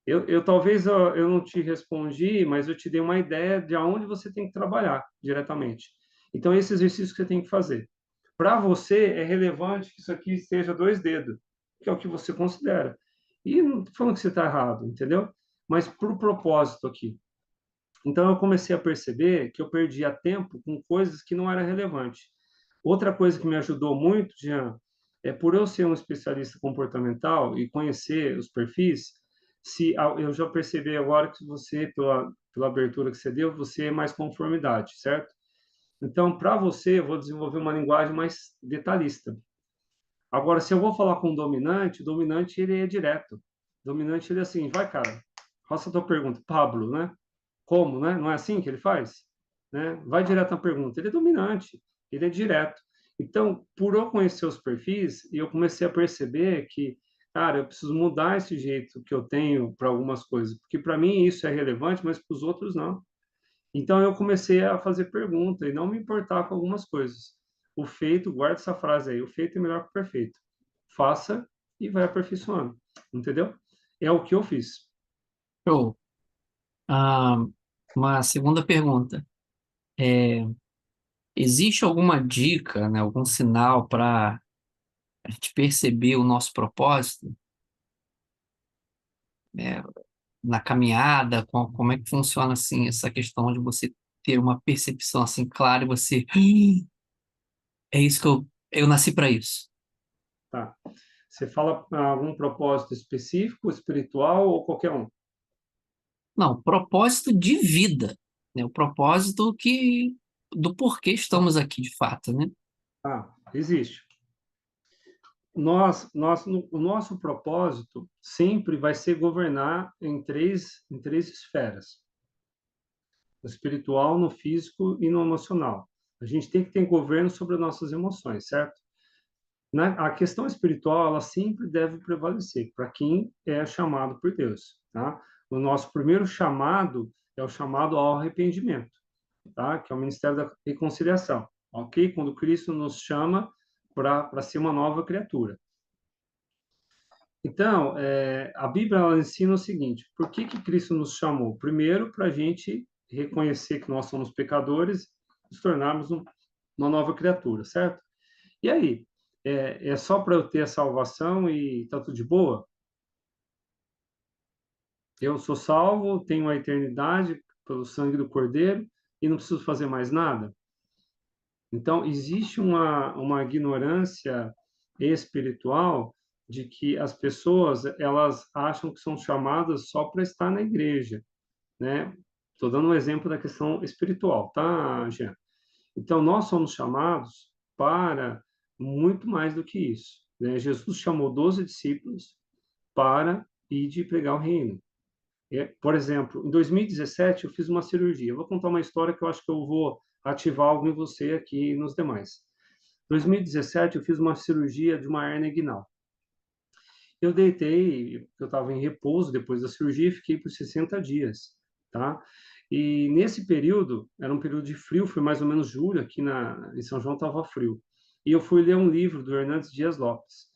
Eu talvez eu não te respondi, mas eu te dei uma ideia de aonde você tem que trabalhar diretamente. Então, esse exercício que você tem que fazer. Para você, é relevante que isso aqui esteja dois dedos, que é o que você considera. E não estou falando que você está errado, entendeu? Mas para o propósito aqui. Então, eu comecei a perceber que eu perdia tempo com coisas que não eram relevantes. Outra coisa que me ajudou muito, Jean, é por eu ser um especialista comportamental e conhecer os perfis, se eu já percebi agora que você, pela abertura que você deu, você é mais conformidade, certo? Então, para você, eu vou desenvolver uma linguagem mais detalhista. Agora, se eu vou falar com o dominante ele é direto. O dominante ele é assim, vai, cara, faça a tua pergunta. Pablo, né? Como, né? Não é assim que ele faz? Né? Vai direto na pergunta. Ele é dominante, ele é direto. Então, por eu conhecer os perfis, eu comecei a perceber que, cara, eu preciso mudar esse jeito que eu tenho para algumas coisas, porque para mim isso é relevante, mas para os outros não. Então eu comecei a fazer pergunta e não me importar com algumas coisas. O feito, guarda essa frase aí, o feito é melhor que o perfeito. Faça e vai aperfeiçoando, entendeu? É o que eu fiz. show. Ah, uma segunda pergunta. Existe alguma dica, né, algum sinal para a gente perceber o nosso propósito, né, na caminhada? Como é que funciona assim essa questão de você ter uma percepção assim clara e você é isso que eu nasci para isso. Tá? Você fala algum propósito específico, espiritual ou qualquer um? Não, propósito de vida, né? O propósito que do porquê estamos aqui de fato, né? Ah, existe. O nosso propósito sempre vai ser governar em três esferas: no espiritual, no físico e no emocional. A gente tem que ter governo sobre as nossas emoções, certo? A questão espiritual, ela sempre deve prevalecer para quem é chamado por Deus, tá? O nosso primeiro chamado é o chamado ao arrependimento, tá? Que é o ministério da reconciliação, ok? Quando Cristo nos chama para ser uma nova criatura. Então, a Bíblia ela ensina o seguinte: por que que Cristo nos chamou? Primeiro, para a gente reconhecer que nós somos pecadores, nos tornarmos uma nova criatura, certo? E aí, é só para eu ter a salvação e tá tudo de boa? Eu sou salvo, tenho a eternidade pelo sangue do Cordeiro e não preciso fazer mais nada? Então, existe uma ignorância espiritual de que as pessoas elas acham que são chamadas só para estar na igreja, né? Estou dando um exemplo da questão espiritual, tá, Jean? Então, nós somos chamados para muito mais do que isso, né? Jesus chamou 12 discípulos para ir de pregar o reino. Por exemplo, em 2017 eu fiz uma cirurgia. Eu vou contar uma história que eu acho que eu vou ativar algo em você aqui e nos demais. Em 2017, eu fiz uma cirurgia de uma hérnia inguinal. Eu deitei, eu estava em repouso depois da cirurgia e fiquei por 60 dias, tá? E nesse período, era um período de frio, foi mais ou menos julho, aqui em São João estava frio. E eu fui ler um livro do Hernandes Dias Lopes.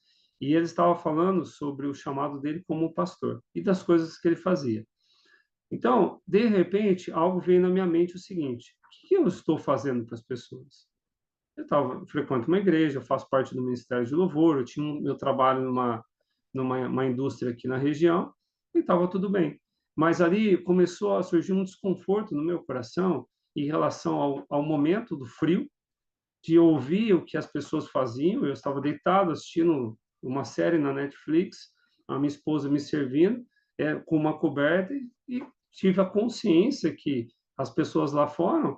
E ele estava falando sobre o chamado dele como pastor e das coisas que ele fazia. Então, de repente, algo veio na minha mente o seguinte: o que eu estou fazendo para as pessoas? Frequento uma igreja, eu faço parte do Ministério de Louvor, eu tinha meu trabalho numa indústria aqui na região e estava tudo bem. Mas ali começou a surgir um desconforto no meu coração em relação ao momento do frio, de ouvir o que as pessoas faziam. Eu estava deitado assistindo uma série na Netflix, a minha esposa me servindo com uma coberta e tive a consciência que as pessoas lá fora,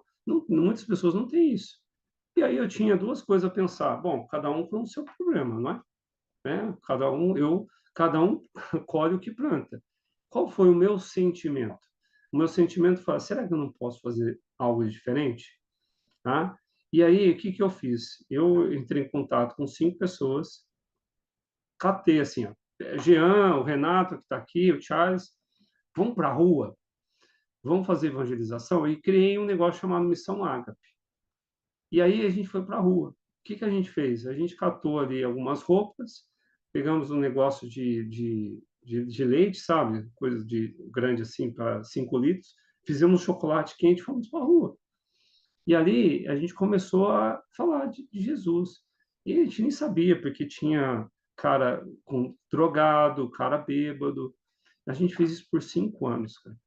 muitas pessoas não têm isso. E aí eu tinha duas coisas a pensar. Bom, cada um com o seu problema, não é? Cada um colhe o que planta. Qual foi o meu sentimento? O meu sentimento foi: será que eu não posso fazer algo diferente? Tá? E aí, o que que eu fiz? Eu entrei em contato com 5 pessoas, catei assim, ó, Jean, o Renato que está aqui, o Charles, vamos para a rua, vamos fazer evangelização, e criei um negócio chamado Missão Ágape. E aí a gente foi para a rua. O que que a gente fez? A gente catou ali algumas roupas, pegamos um negócio de leite, sabe? Coisa de grande assim, para 5 litros, fizemos chocolate quente e fomos para a rua. E ali a gente começou a falar de Jesus. E a gente nem sabia, porque tinha cara com drogado, cara bêbado. A gente fez isso por 5 anos, cara.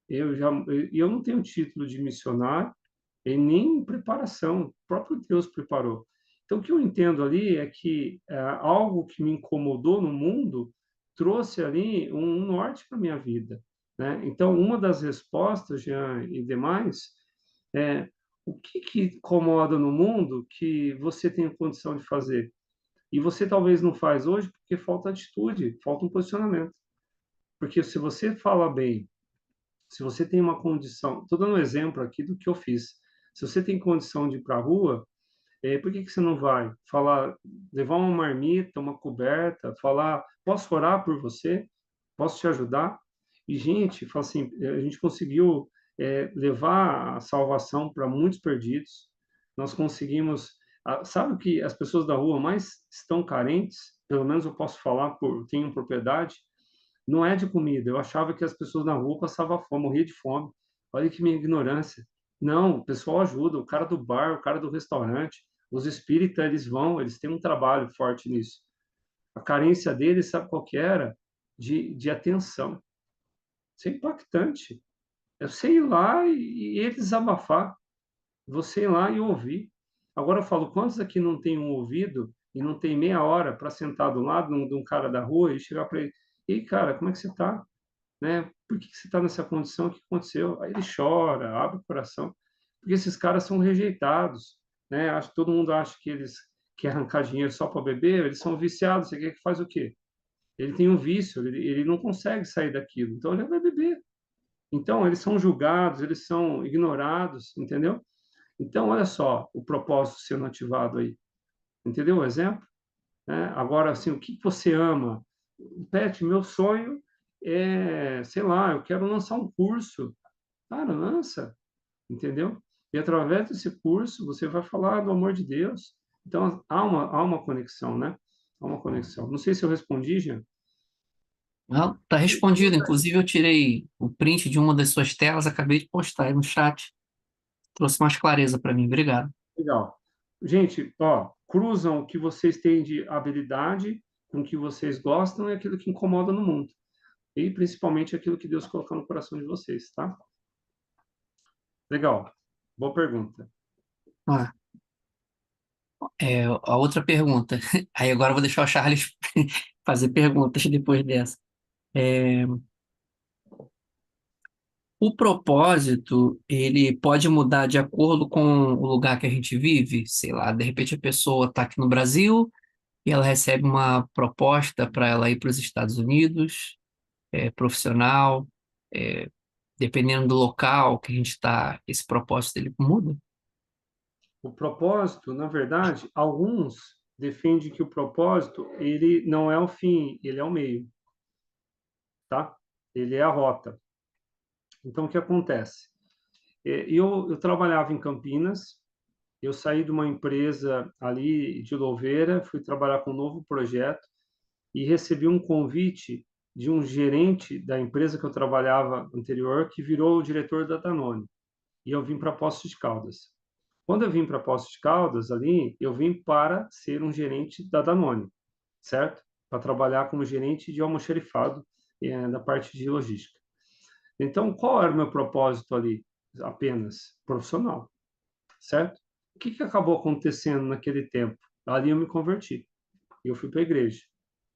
Eu não tenho título de missionário e nem preparação. O próprio Deus preparou. Então, o que eu entendo ali é que algo que me incomodou no mundo trouxe ali um norte para minha vida, né? Então, uma das respostas, Jean e demais, é o que que incomoda no mundo que você tem condição de fazer? E você talvez não faz hoje porque falta atitude, falta um posicionamento. Porque se você fala bem, se você tem uma condição, estou dando um exemplo aqui do que eu fiz. Se você tem condição de ir para a rua, por que que você não vai? Falar, levar uma marmita, uma coberta, falar, posso orar por você? Posso te ajudar? E, gente, fala assim, a gente conseguiu levar a salvação para muitos perdidos. Nós conseguimos. Sabe o que as pessoas da rua mais estão carentes? Pelo menos eu posso falar, tenho propriedade. Não é de comida. Eu achava que as pessoas na rua passavam fome, morria de fome. Olha que minha ignorância. Não, o pessoal ajuda. O cara do bar, o cara do restaurante, os espíritas, eles vão, eles têm um trabalho forte nisso. A carência deles, sabe qual que era? De atenção. Isso é impactante. É você ir lá e eles desabafar. Você ir lá e ouvir. Agora eu falo, quantos aqui não tem um ouvido e não tem meia hora para sentar do lado de um cara da rua e chegar para ele: ei, cara, como é que você está? Né? Por que você está nessa condição? O que aconteceu? Aí ele chora, abre o coração, porque esses caras são rejeitados, né? Todo mundo acha que eles querem arrancar dinheiro só para beber, eles são viciados. Você quer que faz o quê? Ele tem um vício, ele não consegue sair daquilo, então ele vai beber. Então eles são julgados, eles são ignorados, entendeu? Então olha só o propósito sendo ativado aí, entendeu o exemplo? Né? Agora, assim, o que você ama? Pet, meu sonho é, sei lá, eu quero lançar um curso. Cara, lança, entendeu? E através desse curso você vai falar do amor de Deus. Então há uma conexão, né? Há uma conexão. Não sei se eu respondi, Jean. Não, tá respondido. Inclusive, eu tirei o print de uma das suas telas, acabei de postar aí no chat. Trouxe mais clareza para mim. Obrigado. Legal. Gente, ó, cruzam o que vocês têm de habilidade com o que vocês gostam e aquilo que incomoda no mundo. E principalmente aquilo que Deus colocou no coração de vocês, tá? Legal. Boa pergunta. Ah, a outra pergunta. Aí agora eu vou deixar o Charles fazer perguntas depois dessa. É, o propósito, ele pode mudar de acordo com o lugar que a gente vive? Sei lá, de repente a pessoa está aqui no Brasil e ela recebe uma proposta para ela ir para os Estados Unidos, profissional, é, dependendo do local que a gente está, esse propósito ele muda? O propósito, na verdade, alguns defendem que o propósito, ele não é o fim, ele é o meio, tá? Ele é a rota. Então, o que acontece? Eu trabalhava em Campinas, eu saí de uma empresa ali de Louveira, fui trabalhar com um novo projeto e recebi um convite de um gerente da empresa que eu trabalhava anterior, que virou o diretor da Danone. E eu vim para Poços de Caldas. Quando eu vim para Poços de Caldas, ali, eu vim para ser um gerente da Danone, certo? Para trabalhar como gerente de almoxarifado, da parte de logística. Então, qual era o meu propósito ali? Apenas profissional, certo? O que acabou acontecendo naquele tempo? Ali eu me converti. Eu fui para a igreja.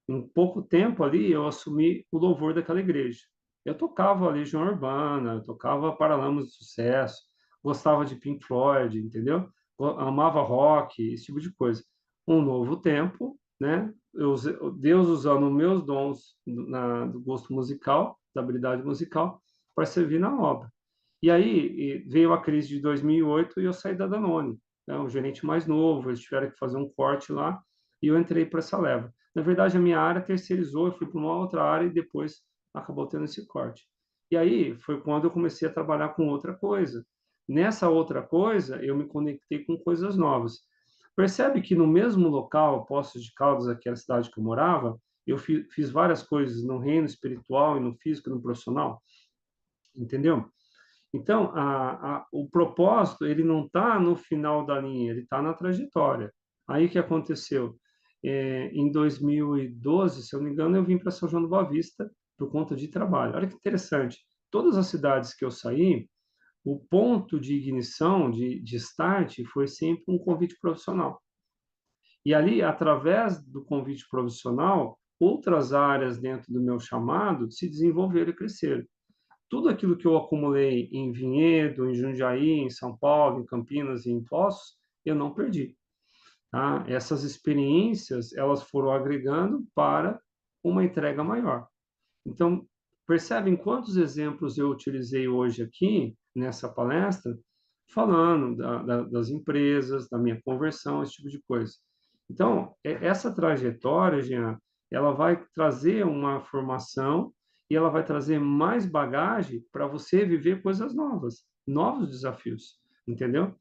Em pouco tempo ali, eu assumi o louvor daquela igreja. Eu tocava a Legião Urbana, eu tocava Paralamas de Sucesso, gostava de Pink Floyd, entendeu? Amava rock, esse tipo de coisa. Um novo tempo, né? Deus usando meus dons do gosto musical, da habilidade musical, para servir na obra. E aí veio a crise de 2008 e eu saí da Danone, né? O gerente mais novo, eles tiveram que fazer um corte lá e eu entrei para essa leva. Na verdade, a minha área terceirizou, eu fui para uma outra área e depois acabou tendo esse corte. E aí foi quando eu comecei a trabalhar com outra coisa. Nessa outra coisa, eu me conectei com coisas novas. Percebe que no mesmo local, Poços de Caldas, aquela cidade que eu morava, eu fiz várias coisas no reino espiritual e no físico e no profissional, entendeu? Então, o propósito, ele não está no final da linha, ele está na trajetória. Aí o que aconteceu? Em 2012, se eu não me engano, eu vim para São João do Boa Vista por conta de trabalho. Olha que interessante. Todas as cidades que eu saí, o ponto de ignição, de start, foi sempre um convite profissional. E ali, através do convite profissional, outras áreas dentro do meu chamado se desenvolveram e cresceram. Tudo aquilo que eu acumulei em Vinhedo, em Jundiaí, em São Paulo, em Campinas e em Poços, eu não perdi. Tá? Essas experiências, elas foram agregando para uma entrega maior. Então, percebem quantos exemplos eu utilizei hoje aqui, nessa palestra, falando das empresas, da minha conversão, esse tipo de coisa. Então, essa trajetória, Jean, ela vai trazer uma formação e ela vai trazer mais bagagem para você viver coisas novas, novos desafios, entendeu?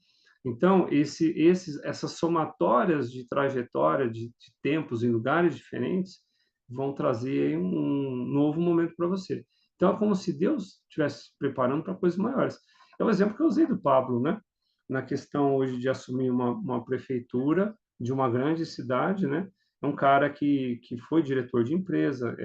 Então, essas somatórias de trajetória, de tempos em lugares diferentes, vão trazer um novo momento para você. Então, é como se Deus estivesse preparando para coisas maiores. É o exemplo que eu usei do Pablo, né? Na questão hoje de assumir uma prefeitura de uma grande cidade, né? É um cara que foi diretor de empresa,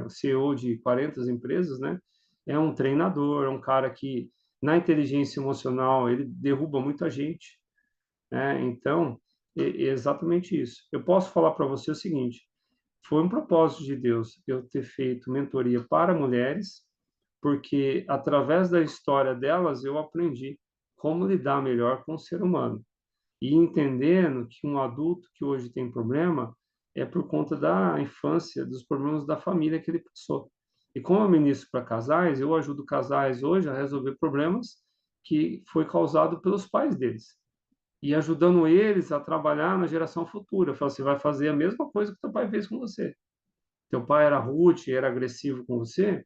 CEO de 40 empresas, né? É um treinador, é um cara que, na inteligência emocional, ele derruba muita gente, né? Então, é exatamente isso. Eu posso falar para você o seguinte: foi um propósito de Deus eu ter feito mentoria para mulheres, porque através da história delas eu aprendi como lidar melhor com o ser humano. E entendendo que um adulto que hoje tem problema é por conta da infância, dos problemas da família que ele passou. E como eu ministro para casais, eu ajudo casais hoje a resolver problemas que foi causado pelos pais deles. E ajudando eles a trabalhar na geração futura. Eu falo, você vai fazer a mesma coisa que teu pai fez com você. Teu pai era rude, era agressivo com você,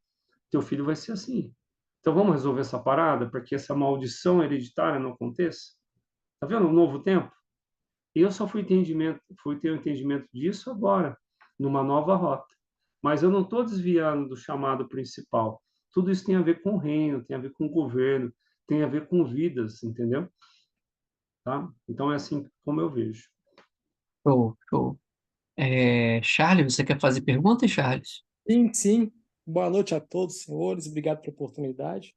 teu filho vai ser assim. Então vamos resolver essa parada para que essa maldição hereditária não aconteça? Tá vendo o novo tempo? Eu só fui ter o entendimento disso agora, numa nova rota. Mas eu não estou desviando do chamado principal. Tudo isso tem a ver com o reino, tem a ver com o governo, tem a ver com vidas, entendeu? Tá? Então é assim como eu vejo. Show, show. Charles, você quer fazer perguntas, Charles? Sim, sim. Boa noite a todos, senhores. Obrigado pela oportunidade.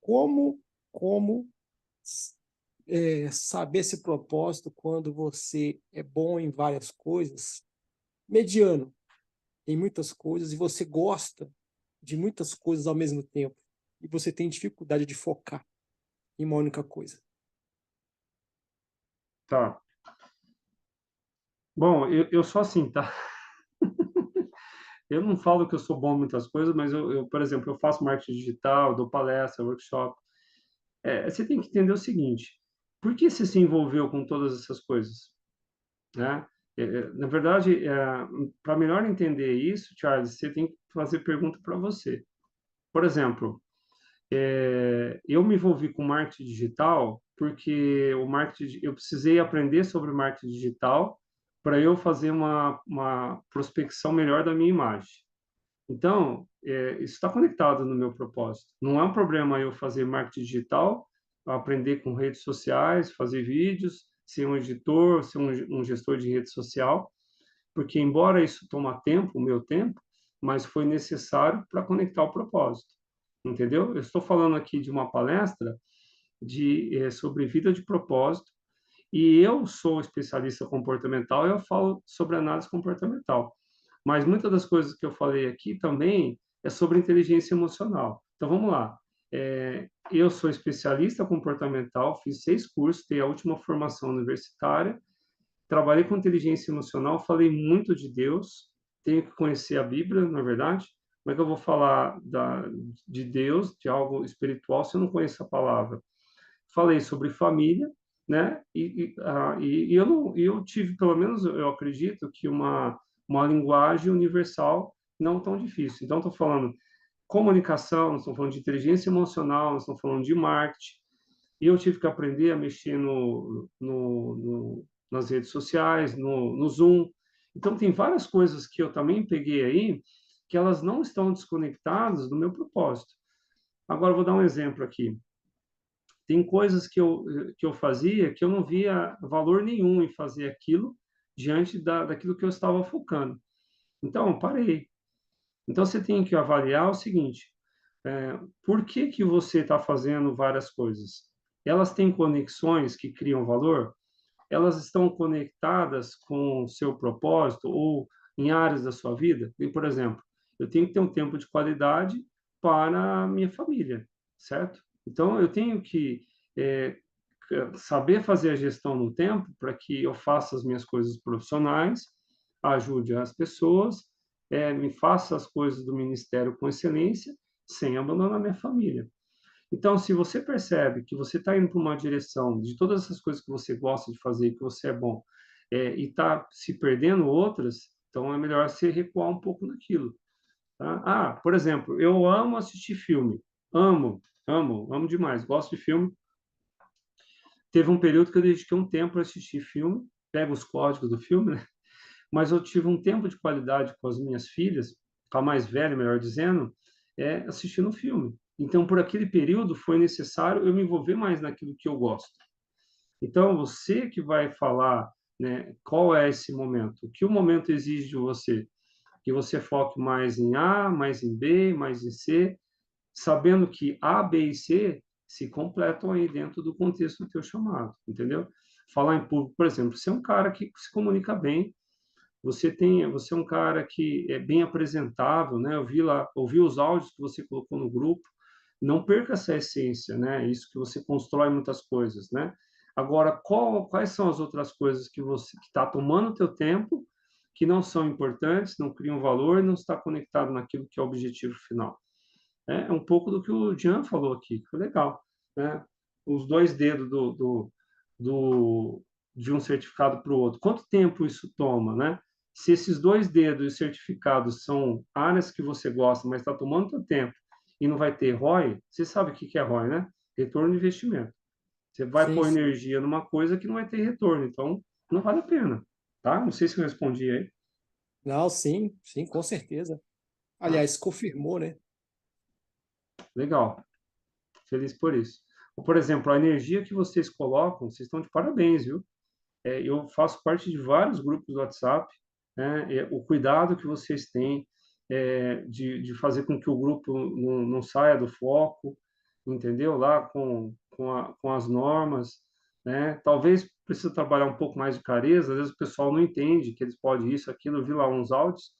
Como, como saber esse propósito quando você é bom em várias coisas, mediano em muitas coisas e você gosta de muitas coisas ao mesmo tempo e você tem dificuldade de focar em uma única coisa? Tá. Bom, eu sou assim, tá? Eu não falo que eu sou bom em muitas coisas, mas por exemplo, eu faço marketing digital, dou palestra, workshop. Você tem que entender o seguinte: Por que você se envolveu com todas essas coisas, né? Na verdade, para melhor entender isso, Charles, você tem que fazer pergunta para você. Por exemplo, eu me envolvi com marketing digital porque eu precisei aprender sobre marketing digital para eu fazer uma prospecção melhor da minha imagem. Então, isso está conectado no meu propósito. Não é um problema eu fazer marketing digital, aprender com redes sociais, fazer vídeos, ser um editor, ser um gestor de rede social, porque embora isso toma tempo, o meu tempo, mas foi necessário para conectar o propósito. Entendeu? Eu estou falando aqui de uma palestra sobre vida de propósito, e eu sou especialista comportamental, eu falo sobre análise comportamental. Mas muitas das coisas que eu falei aqui também é sobre inteligência emocional. Então vamos lá. Eu sou especialista comportamental, fiz 6 cursos, tenho a última formação universitária, trabalhei com inteligência emocional, falei muito de Deus, tenho que conhecer a Bíblia, na verdade. Como é que eu vou falar de Deus, de algo espiritual, se eu não conheço a palavra? Falei sobre família, né? E eu não, eu tive, pelo menos eu acredito que uma linguagem universal não tão difícil. Então, estou falando comunicação, nós estamos falando de inteligência emocional, nós estamos falando de marketing. E eu tive que aprender a mexer nas redes sociais, no Zoom. Então, tem várias coisas que eu também peguei aí que elas não estão desconectadas do meu propósito. Agora, eu vou dar um exemplo aqui. Tem coisas que eu fazia que eu não via valor nenhum em fazer aquilo diante daquilo que eu estava focando. Então, eu parei. Então, você tem que avaliar o seguinte: por que que você está fazendo várias coisas? Elas têm conexões que criam valor? Elas estão conectadas com o seu propósito ou em áreas da sua vida? E, por exemplo, eu tenho que ter um tempo de qualidade para a minha família, certo? Então, eu tenho que é, saber fazer a gestão no tempo para que eu faça as minhas coisas profissionais, ajude as pessoas, me faça as coisas do ministério com excelência, sem abandonar minha família. Então, se você percebe que você está indo para uma direção de todas essas coisas que você gosta de fazer, que você é bom, e está se perdendo outras, então é melhor você recuar um pouco naquilo. Tá? Por exemplo, eu amo assistir filme. Amo, amo, amo demais. Gosto de filme. Teve um período que eu dediquei um tempo para assistir filme, pego os códigos do filme, né? Mas eu tive um tempo de qualidade com as minhas filhas, com a mais velha, melhor dizendo, assistindo filme. Então, por aquele período, foi necessário eu me envolver mais naquilo que eu gosto. Então, você que vai falar, né, qual é esse momento, o que o momento exige de você, que você foque mais em A, mais em B, mais em C, sabendo que A, B e C se completam aí dentro do contexto do teu chamado, entendeu? Falar em público, por exemplo, você é um cara que se comunica bem, você é um cara que é bem apresentável, né? Ouvi os áudios que você colocou no grupo. Não perca essa essência, né? Isso que você constrói muitas coisas, né? Agora, quais são as outras coisas que você que está tomando o teu tempo, que não são importantes, não criam valor, não está conectado naquilo que é o objetivo final? É um pouco do que o Jean falou aqui, que foi legal, né? Os 2 dedos de um certificado para o outro. Quanto tempo isso toma, né? Se esses 2 dedos e os certificados são áreas que você gosta, mas está tomando seu tempo e não vai ter ROI, você sabe o que é ROI, né? Retorno de investimento. Você vai Sim, pôr sim. energia numa coisa que não vai ter retorno, então não vale a pena, tá? Não sei se eu respondi aí, Não, sim, sim, com certeza. tá? Aliás, confirmou, né? Legal, feliz por isso. Por exemplo, a energia que vocês colocam, vocês estão de parabéns, viu? Eu faço parte de vários grupos do WhatsApp, né? O cuidado que vocês têm de fazer com que o grupo não saia do foco, entendeu? Lá com as normas, né? Talvez precise trabalhar um pouco mais de clareza, às vezes o pessoal não entende que eles podem isso, aquilo, eu vi lá uns áudios,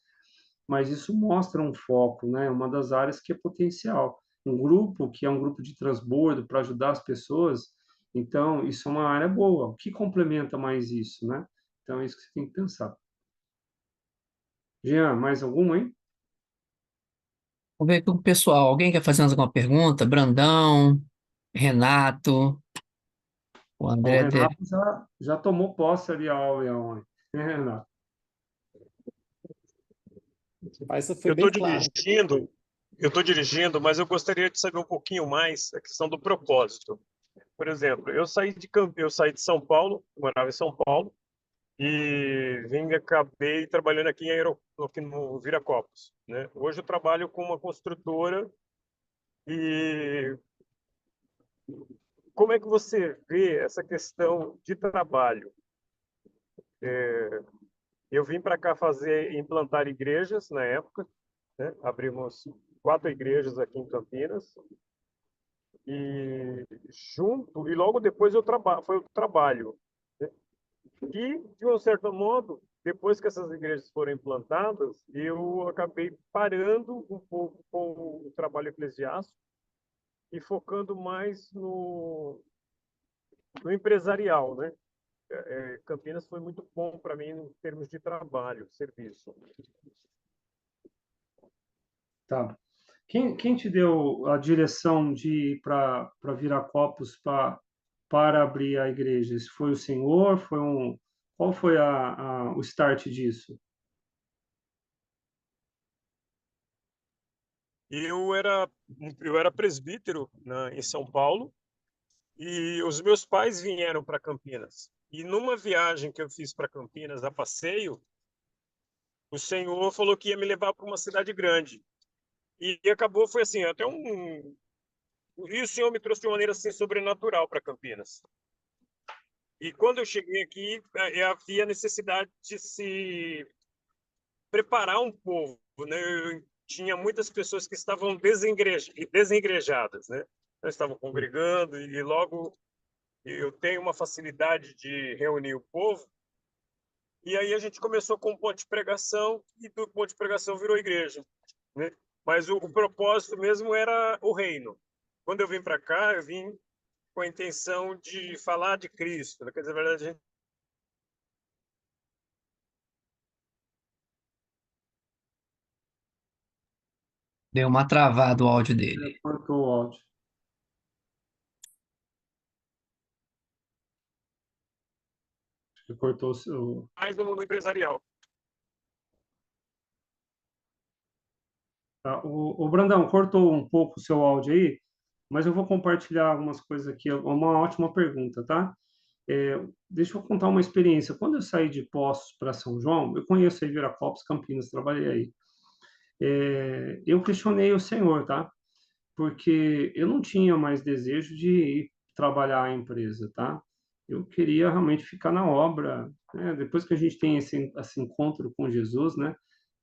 mas isso mostra um foco, né? Uma das áreas que é potencial. Um grupo que é um grupo de transbordo para ajudar as pessoas, então isso é uma área boa. O que complementa mais isso, né? Então é isso que você tem que pensar. Jean, mais alguma, hein? Vamos ver aqui com o pessoal. Alguém quer fazer mais alguma pergunta? Brandão, Renato. O O André deve. Renato já tomou posse ali ao Leão, né, Renato? Mas essa foi Eu bem estou clara. dirigindo, mas eu gostaria de saber um pouquinho mais a questão do propósito. Por exemplo, eu saí de São Paulo, morava em São Paulo, e acabei trabalhando aqui no Viracopos, né? Hoje eu trabalho com uma construtora e como é que você vê essa questão de trabalho? Eu vim para cá implantar igrejas na época, né? Abrimos 4 igrejas aqui em Campinas e logo depois foi o trabalho, né? E de um certo modo, depois que essas igrejas foram implantadas, eu acabei parando um pouco com o trabalho eclesiástico e focando mais no empresarial, né? Campinas foi muito bom para mim em termos de trabalho, serviço. Tá. Quem te deu a direção de ir para Viracopos para abrir a igreja? Esse foi o Senhor? Qual foi o start disso? Eu era eu era presbítero em São Paulo e os meus pais vieram para Campinas. E numa viagem que eu fiz para Campinas a passeio, o Senhor falou que ia me levar para uma cidade grande. E acabou, foi assim, até um. E o Senhor me trouxe de uma maneira assim, sobrenatural para Campinas. E quando eu cheguei aqui, havia necessidade de se preparar um povo, né? Tinha muitas pessoas que estavam desengrejadas, né? Não estavam congregando e logo eu tenho uma facilidade de reunir o povo. E aí a gente começou com um ponto de pregação e do ponto de pregação virou igreja, né? Mas o propósito mesmo era o reino. Quando eu vim para cá, eu vim com a intenção de falar de Cristo, né? Quer dizer, na verdade, a gente Deu uma travada o áudio dele. Cortou o áudio. Acho que cortou o. mais no mundo empresarial. Tá. O Brandão, cortou um pouco o seu áudio aí, mas eu vou compartilhar algumas coisas aqui. É uma ótima pergunta, tá? Deixa eu contar uma experiência. Quando eu saí de Poços para São João, eu conheço aí Viracopos, Campinas, trabalhei aí. Eu questionei o Senhor, tá? Porque eu não tinha mais desejo de ir trabalhar a empresa, tá? Eu queria realmente ficar na obra, né? Depois que a gente tem esse encontro com Jesus, né?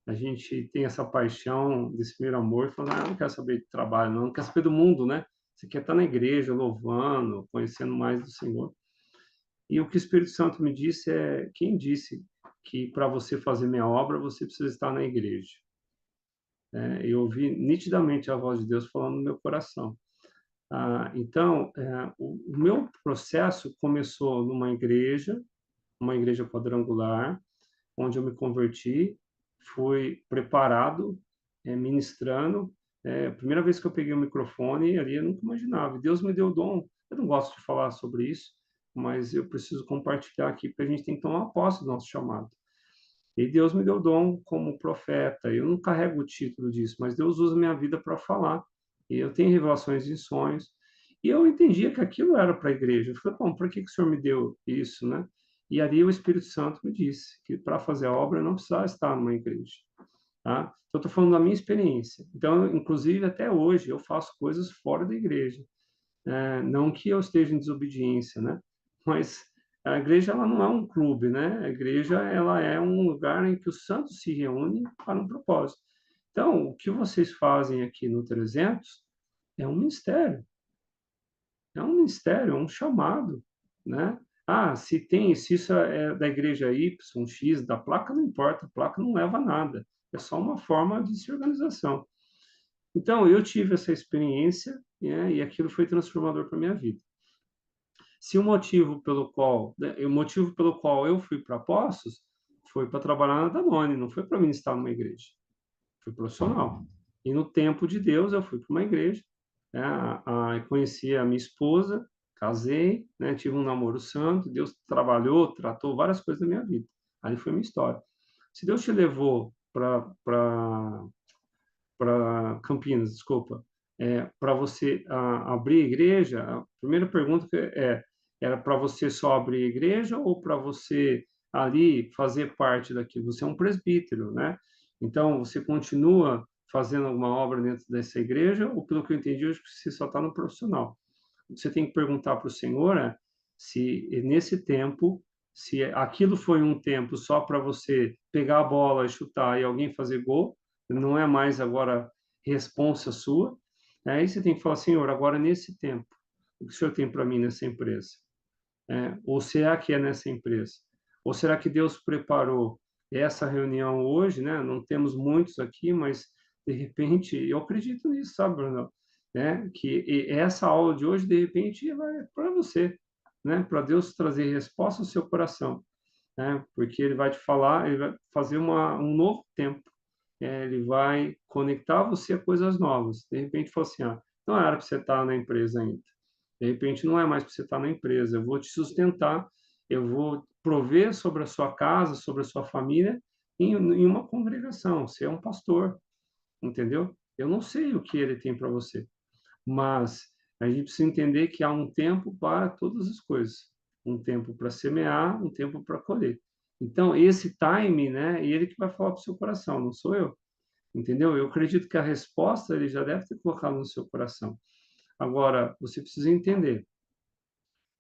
A gente tem essa paixão desse primeiro amor, falando, não quero saber de trabalho, não quero saber do mundo, né? Você quer estar na igreja, louvando, conhecendo mais do Senhor. E o que o Espírito Santo me disse quem disse que para você fazer minha obra, você precisa estar na igreja. Eu ouvi nitidamente a voz de Deus falando no meu coração. Então, o meu processo começou uma igreja quadrangular, onde eu me converti, fui preparado, ministrando. A primeira vez que eu peguei o microfone, ali eu nunca imaginava. Deus me deu o dom. Eu não gosto de falar sobre isso, mas eu preciso compartilhar aqui, porque a gente tem que tomar posse do nosso chamado. E Deus me deu o dom como profeta. Eu não carrego o título disso, mas Deus usa minha vida para falar. E eu tenho revelações em sonhos. E eu entendia que aquilo era para a igreja. Eu falei, bom, por que o Senhor me deu isso, né? E ali o Espírito Santo me disse que para fazer a obra eu não precisava estar numa igreja, tá? Então, eu estou falando da minha experiência. Então, inclusive, até hoje, eu faço coisas fora da igreja. Não que eu esteja em desobediência, né? Mas a igreja ela não é um clube, né? A igreja ela é um lugar em que os santos se reúnem para um propósito. Então, o que vocês fazem aqui no 300 é um ministério. É um ministério, é um chamado, né? Se isso é da igreja Y, X, da placa não importa, a placa não leva a nada. É só uma forma de se organização. Então, eu tive essa experiência, né, e aquilo foi transformador para minha vida. Se o motivo pelo qual eu fui para Poços foi para trabalhar na Danone, não foi para ministrar numa igreja, foi profissional. E no tempo de Deus eu fui para uma igreja, né, conheci a minha esposa, casei, né? Tive um namoro santo, Deus trabalhou, tratou várias coisas da minha vida. Ali foi minha história. Se Deus te levou para Campinas, desculpa, para você abrir a igreja, a primeira pergunta era para você só abrir a igreja ou para você ali fazer parte daquilo? Você é um presbítero, né? Então, você continua fazendo alguma obra dentro dessa igreja ou, pelo que eu entendi, hoje você só está no profissional? Você tem que perguntar para o Senhor, né, se nesse tempo, se aquilo foi um tempo só para você pegar a bola e chutar e alguém fazer gol, não é mais agora responsa sua. Aí você tem que falar, Senhor, agora nesse tempo, o que o Senhor tem para mim nessa empresa? Ou será que é nessa empresa? Ou será que Deus preparou essa reunião hoje, né? Não temos muitos aqui, mas de repente, eu acredito nisso, sabe, Bruno? Que essa aula de hoje, de repente, vai para você, né? Para Deus trazer resposta ao seu coração, né? Porque Ele vai te falar, Ele vai fazer um novo tempo. Ele vai conectar você a coisas novas. De repente, fala assim, não era para você estar na empresa ainda. De repente, não é mais para você estar na empresa. Eu vou te sustentar, eu vou prover sobre a sua casa, sobre a sua família, em uma congregação. Você é um pastor, entendeu? Eu não sei o que ele tem para você, mas a gente precisa entender que há um tempo para todas as coisas. Um tempo para semear, um tempo para colher. Então, esse time, né, e ele que vai falar para o seu coração, não sou eu, entendeu? Eu acredito que a resposta ele já deve ter colocado no seu coração. Agora, você precisa entender.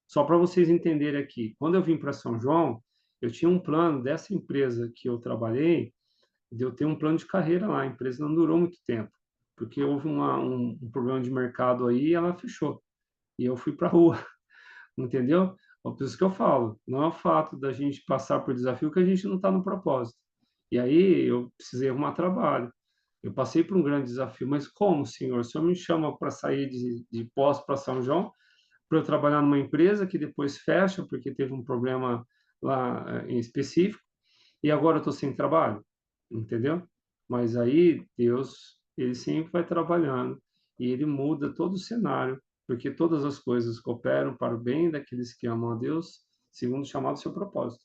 Só para vocês entenderem aqui, quando eu vim para São João, eu tinha um plano dessa empresa que eu trabalhei, de eu ter um plano de carreira lá. A empresa não durou muito tempo, porque houve um problema de mercado aí e ela fechou. E eu fui para a rua, entendeu? Por isso que eu falo, não é o fato da gente passar por desafio que a gente não está no propósito. E aí eu precisei arrumar trabalho. Eu passei por um grande desafio, mas como, senhor? O senhor me chama para sair de Poços para São João, para eu trabalhar numa empresa que depois fecha porque teve um problema lá em específico, e agora eu estou sem trabalho, entendeu? Mas aí Deus, ele sempre vai trabalhando e ele muda todo o cenário, porque todas as coisas cooperam para o bem daqueles que amam a Deus, segundo o chamado do seu propósito,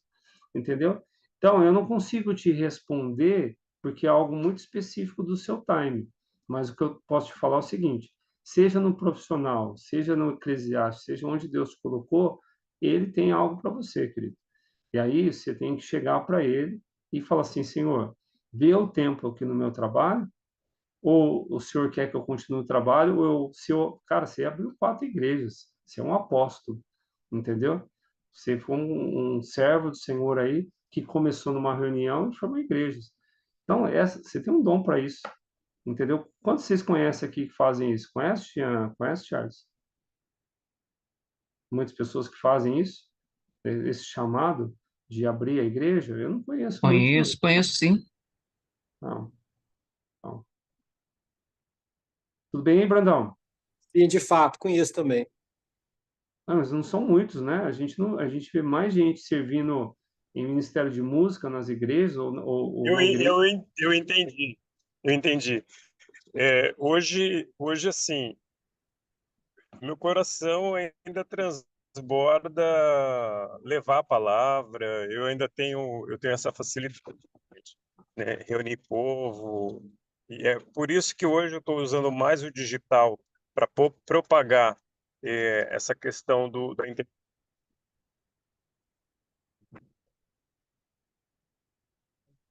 entendeu? Então, eu não consigo te responder porque é algo muito específico do seu time, mas o que eu posso te falar é o seguinte: seja no profissional, seja no eclesiástico, seja onde Deus te colocou, ele tem algo para você, querido. E aí você tem que chegar para ele e falar assim, Senhor, vê o tempo aqui no meu trabalho, ou o Senhor quer que eu continue o trabalho, ou cara, você abriu 4 igrejas, você é um apóstolo, entendeu? Você foi um servo do Senhor aí que começou numa reunião e formou igrejas. Então, você tem um dom para isso, entendeu? Quantos vocês conhecem aqui que fazem isso? Conhece, Tiana? Conhece, Charles? Muitas pessoas que fazem isso, esse chamado de abrir a igreja, eu não conheço muito, não. Conheço sim. Não, não. Tudo bem, hein, Brandão? E, de fato, conheço também. Não, mas não são muitos, né? A gente vê mais gente servindo em ministério de música nas igrejas ou Eu, na igreja. eu entendi. Eu entendi. Hoje, assim, meu coração ainda transborda levar a palavra. Eu tenho essa facilidade, né? Reunir povo. E é por isso que hoje eu estou usando mais o digital para propagar essa questão da internet.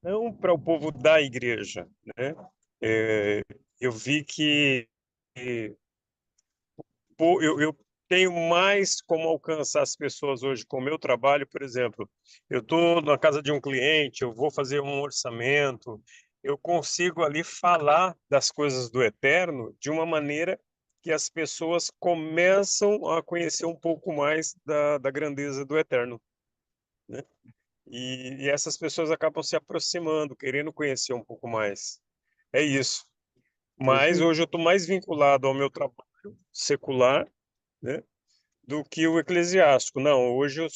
Não para o povo da igreja, né? Eu vi que eu tenho mais como alcançar as pessoas hoje com o meu trabalho. Por exemplo, eu estou na casa de um cliente, eu vou fazer um orçamento, eu consigo ali falar das coisas do eterno de uma maneira que as pessoas começam a conhecer um pouco mais da grandeza do eterno, né? E essas pessoas acabam se aproximando, querendo conhecer um pouco mais. É isso. É isso Mas aí. hoje eu estou mais vinculado ao meu trabalho secular, né, do que o eclesiástico. Não, hoje eu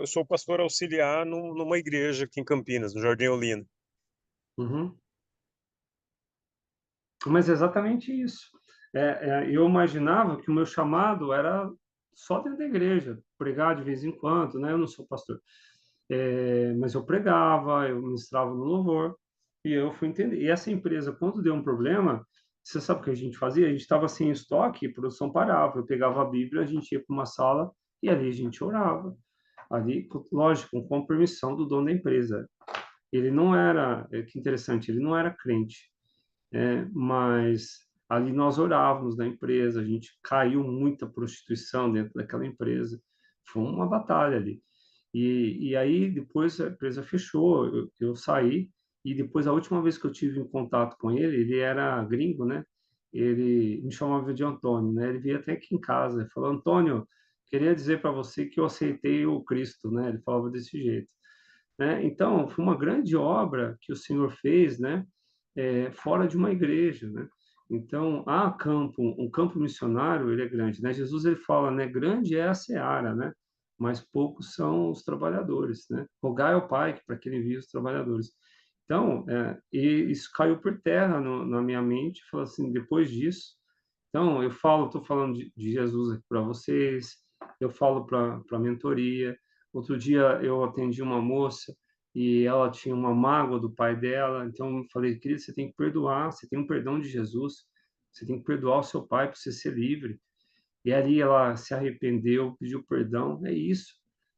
sou pastor auxiliar numa igreja aqui em Campinas, no Jardim Olinda. Uhum. Mas é exatamente isso. Eu imaginava que o meu chamado era só dentro da igreja, pregar de vez em quando, né? Eu não sou pastor. Mas eu pregava, eu ministrava no louvor, e eu fui entender. E essa empresa, quando deu um problema, você sabe o que a gente fazia? A gente estava sem estoque, a produção parava. Eu pegava a Bíblia, a gente ia para uma sala e ali a gente orava. Ali, lógico, com permissão do dono da empresa. Ele não era, que interessante, ele não era crente, mas ali nós orávamos na empresa, a gente caiu muita prostituição dentro daquela empresa. Foi uma batalha ali. E aí depois a empresa fechou, eu saí e depois a última vez que eu tive em contato com ele, ele era gringo, né? Ele me chamava de Antônio, né? Ele veio até aqui em casa, ele falou: Antônio, queria dizer para você que eu aceitei o Cristo, né? Ele falava desse jeito, né? Então foi uma grande obra que o Senhor fez, né? Fora de uma igreja, né? Então, há campo, um campo missionário, ele é grande, né? Jesus ele fala, né? Grande é a seara, né? Mas poucos são os trabalhadores, né? Rogai ao Pai que para que ele envie os trabalhadores. Então, e isso caiu por terra na minha mente, falou assim, depois disso, então eu falo, estou falando de Jesus aqui para vocês, eu falo para a mentoria. Outro dia eu atendi uma moça e ela tinha uma mágoa do pai dela, então eu falei, querida, você tem que perdoar, você tem um perdão de Jesus, você tem que perdoar o seu pai para você ser livre. E ali ela se arrependeu, pediu perdão, é isso,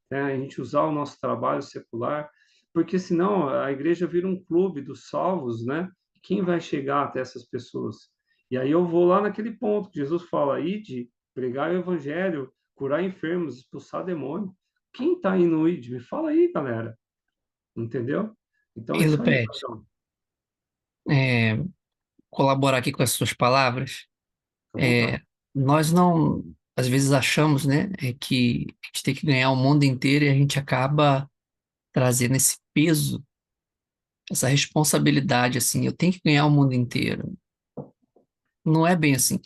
né? A gente usar o nosso trabalho secular, porque senão a igreja vira um clube dos salvos, né? Quem vai chegar até essas pessoas? E aí eu vou lá naquele ponto que Jesus fala, ide, pregar o evangelho, curar enfermos, expulsar demônio. Quem está indo no ide? Me fala aí, galera. Entendeu? Então é E isso aí, Lupete, patrão. é, colaborar aqui com as suas palavras. Fica à vontade. É, nós não, às vezes achamos, né, que a gente tem que ganhar o mundo inteiro e a gente acaba trazendo esse peso, essa responsabilidade, assim, eu tenho que ganhar o mundo inteiro. Não é bem assim.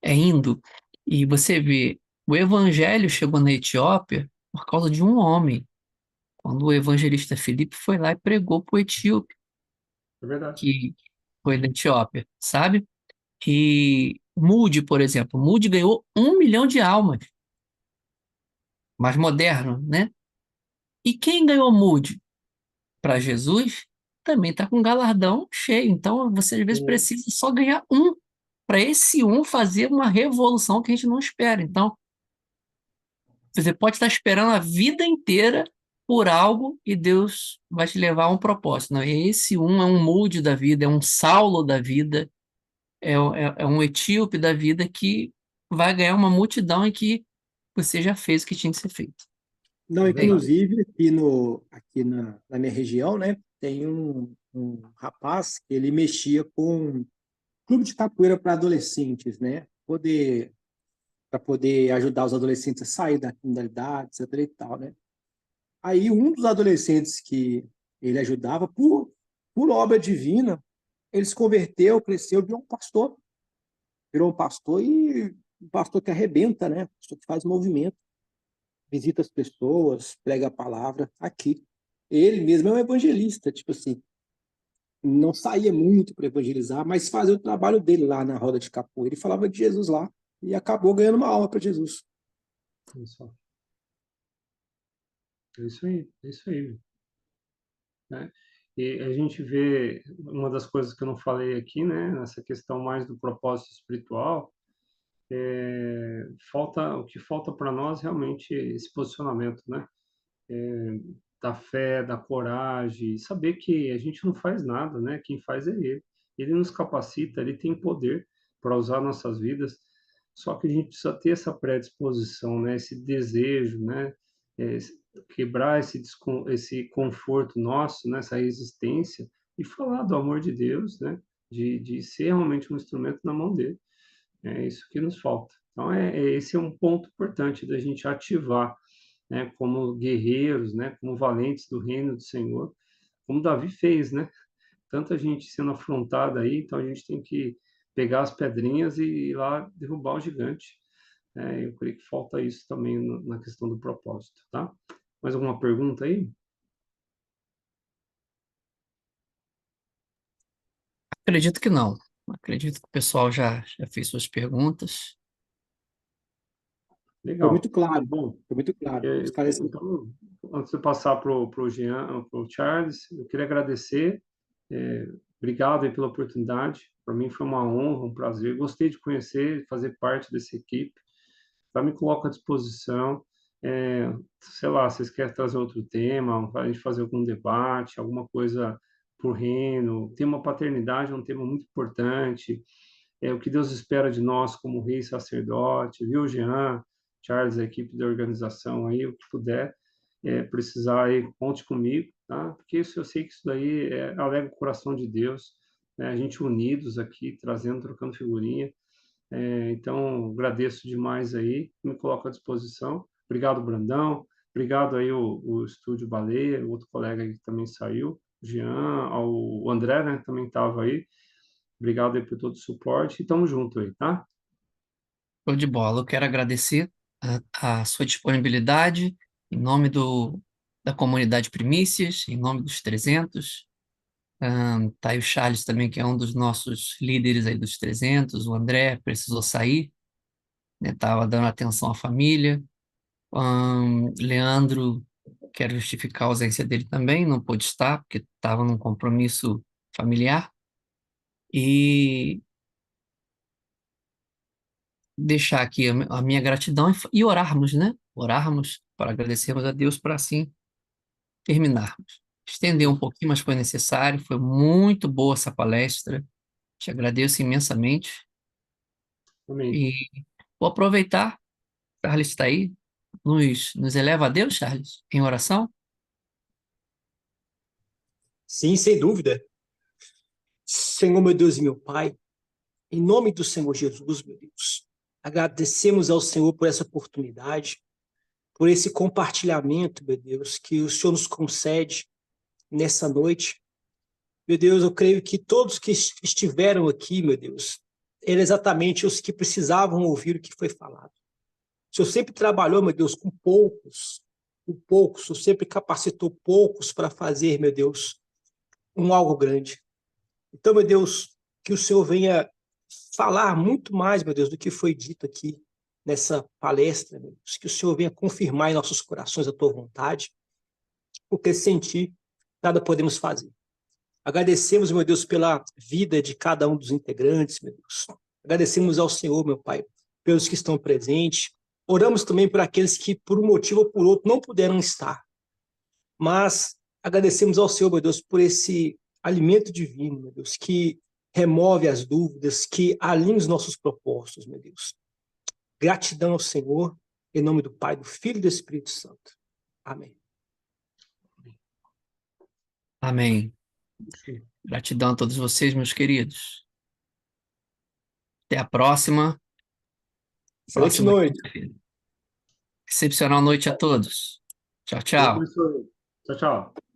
É indo. E você vê, o evangelho chegou na Etiópia por causa de um homem. Quando o evangelista Filipe foi lá e pregou para o etíope, É verdade. que foi da Etiópia, sabe? E Moody, por exemplo, Moody ganhou 1 milhão de almas, mais moderno, né? E quem ganhou Moody para Jesus também está com galardão cheio. Então você às vezes Sim, precisa só ganhar um, para esse um fazer uma revolução que a gente não espera. Então você pode estar esperando a vida inteira por algo e Deus vai te levar a um propósito. Não, esse um é um Moody da vida, é um Saulo da vida, é um etíope da vida que vai ganhar uma multidão em que você já fez o que tinha que ser feito. Não, é verdade. inclusive, aqui na minha região, né, tem um rapaz que ele mexia com clube de capoeira para adolescentes, né? Para poder ajudar os adolescentes a sair da criminalidade, etc e tal, né? Aí um dos adolescentes que ele ajudava, por obra divina, ele se converteu, cresceu, virou um pastor e um pastor que arrebenta, né? Um pastor que faz movimento, visita as pessoas, prega a palavra aqui. Ele mesmo é um evangelista, tipo assim, não saía muito para evangelizar, mas fazia o trabalho dele lá na roda de capoeira. Ele falava de Jesus lá e acabou ganhando uma alma para Jesus. Isso, é isso aí, é isso aí, né? E a gente vê uma das coisas que eu não falei aqui, né, nessa questão mais do propósito espiritual, falta o que falta para nós realmente é esse posicionamento, né, da fé, da coragem, saber que a gente não faz nada, né? Quem faz é Ele. Ele nos capacita, Ele tem poder para usar nossas vidas. Só que a gente precisa ter essa predisposição, né? Esse desejo, né? É, quebrar esse conforto nosso, né? Essa resistência e falar do amor de Deus, né? De ser realmente um instrumento na mão dele. É isso que nos falta. Então, esse é um ponto importante da gente ativar, né, como guerreiros, né, como valentes do reino do Senhor, como Davi fez, né? Tanta gente sendo afrontada aí, então a gente tem que pegar as pedrinhas e ir lá derrubar o gigante. Eu creio que falta isso também na questão do propósito, tá? Mais alguma pergunta aí? Acredito que não. Acredito que o pessoal já fez suas perguntas. Foi Legal. muito claro, Bom, foi muito claro. Esclarecedor. então, antes de eu passar para o Jean, para o Charles, eu queria agradecer. é, Obrigado aí pela oportunidade. Para mim foi uma honra, um prazer. Gostei de conhecer, fazer parte dessa equipe. Tá, me coloco à disposição. Sei lá, vocês querem trazer outro tema, para a gente fazer algum debate, alguma coisa para o reino. O tema paternidade é um tema muito importante. O que Deus espera de nós como rei e sacerdote, viu, Jean, Charles, a equipe da organização aí, o que puder precisar aí, conte comigo, tá? Porque isso, eu sei que isso daí alega o coração de Deus, né? A gente unidos aqui, trazendo, trocando figurinha. Então, agradeço demais aí, me coloco à disposição. Obrigado, Brandão. Obrigado aí o Estúdio Baleia, o outro colega aí que também saiu, Jean, o André, né, também estava aí. Obrigado aí por todo o suporte e tamo junto aí, tá? Show de bola. Eu quero agradecer a sua disponibilidade em nome da comunidade Primícias, em nome dos 300. Tá aí o Charles também, que é um dos nossos líderes aí dos 300. O André precisou sair, né? Estava dando atenção à família. Leandro, quero justificar a ausência dele também, não pôde estar, porque estava num compromisso familiar. E deixar aqui a minha gratidão e orarmos, né? Orarmos para agradecermos a Deus para assim terminarmos. Estender um pouquinho, mas foi necessário. Foi muito boa essa palestra. Te agradeço imensamente. Amém. E vou aproveitar, Charles está aí. Nos eleva a Deus, Charles, em oração. Sim, sem dúvida. Senhor, meu Deus e meu Pai, em nome do Senhor Jesus, meu Deus, agradecemos ao Senhor por essa oportunidade, por esse compartilhamento, meu Deus, que o Senhor nos concede nessa noite. Meu Deus, eu creio que todos que estiveram aqui, meu Deus, eram exatamente os que precisavam ouvir o que foi falado. O Senhor sempre trabalhou, meu Deus, com poucos, o Senhor sempre capacitou poucos para fazer, meu Deus, um algo grande. Então, meu Deus, que o Senhor venha falar muito mais, meu Deus, do que foi dito aqui nessa palestra, meu Deus. Que o Senhor venha confirmar em nossos corações a tua vontade, porque sem ti nada podemos fazer. Agradecemos, meu Deus, pela vida de cada um dos integrantes, meu Deus. Agradecemos ao Senhor, meu Pai, pelos que estão presentes. Oramos também por aqueles que, por um motivo ou por outro, não puderam estar. Mas agradecemos ao Senhor, meu Deus, por esse alimento divino, meu Deus, que remove as dúvidas, que alinha os nossos propósitos, meu Deus. Gratidão ao Senhor, em nome do Pai, do Filho e do Espírito Santo. Amém. Amém. Sim. Gratidão a todos vocês, meus queridos. Até a próxima. Excelente Próxima noite. quinta-feira. Excepcional noite a todos. Tchau, Deus tchau. abençoe. Tchau, tchau.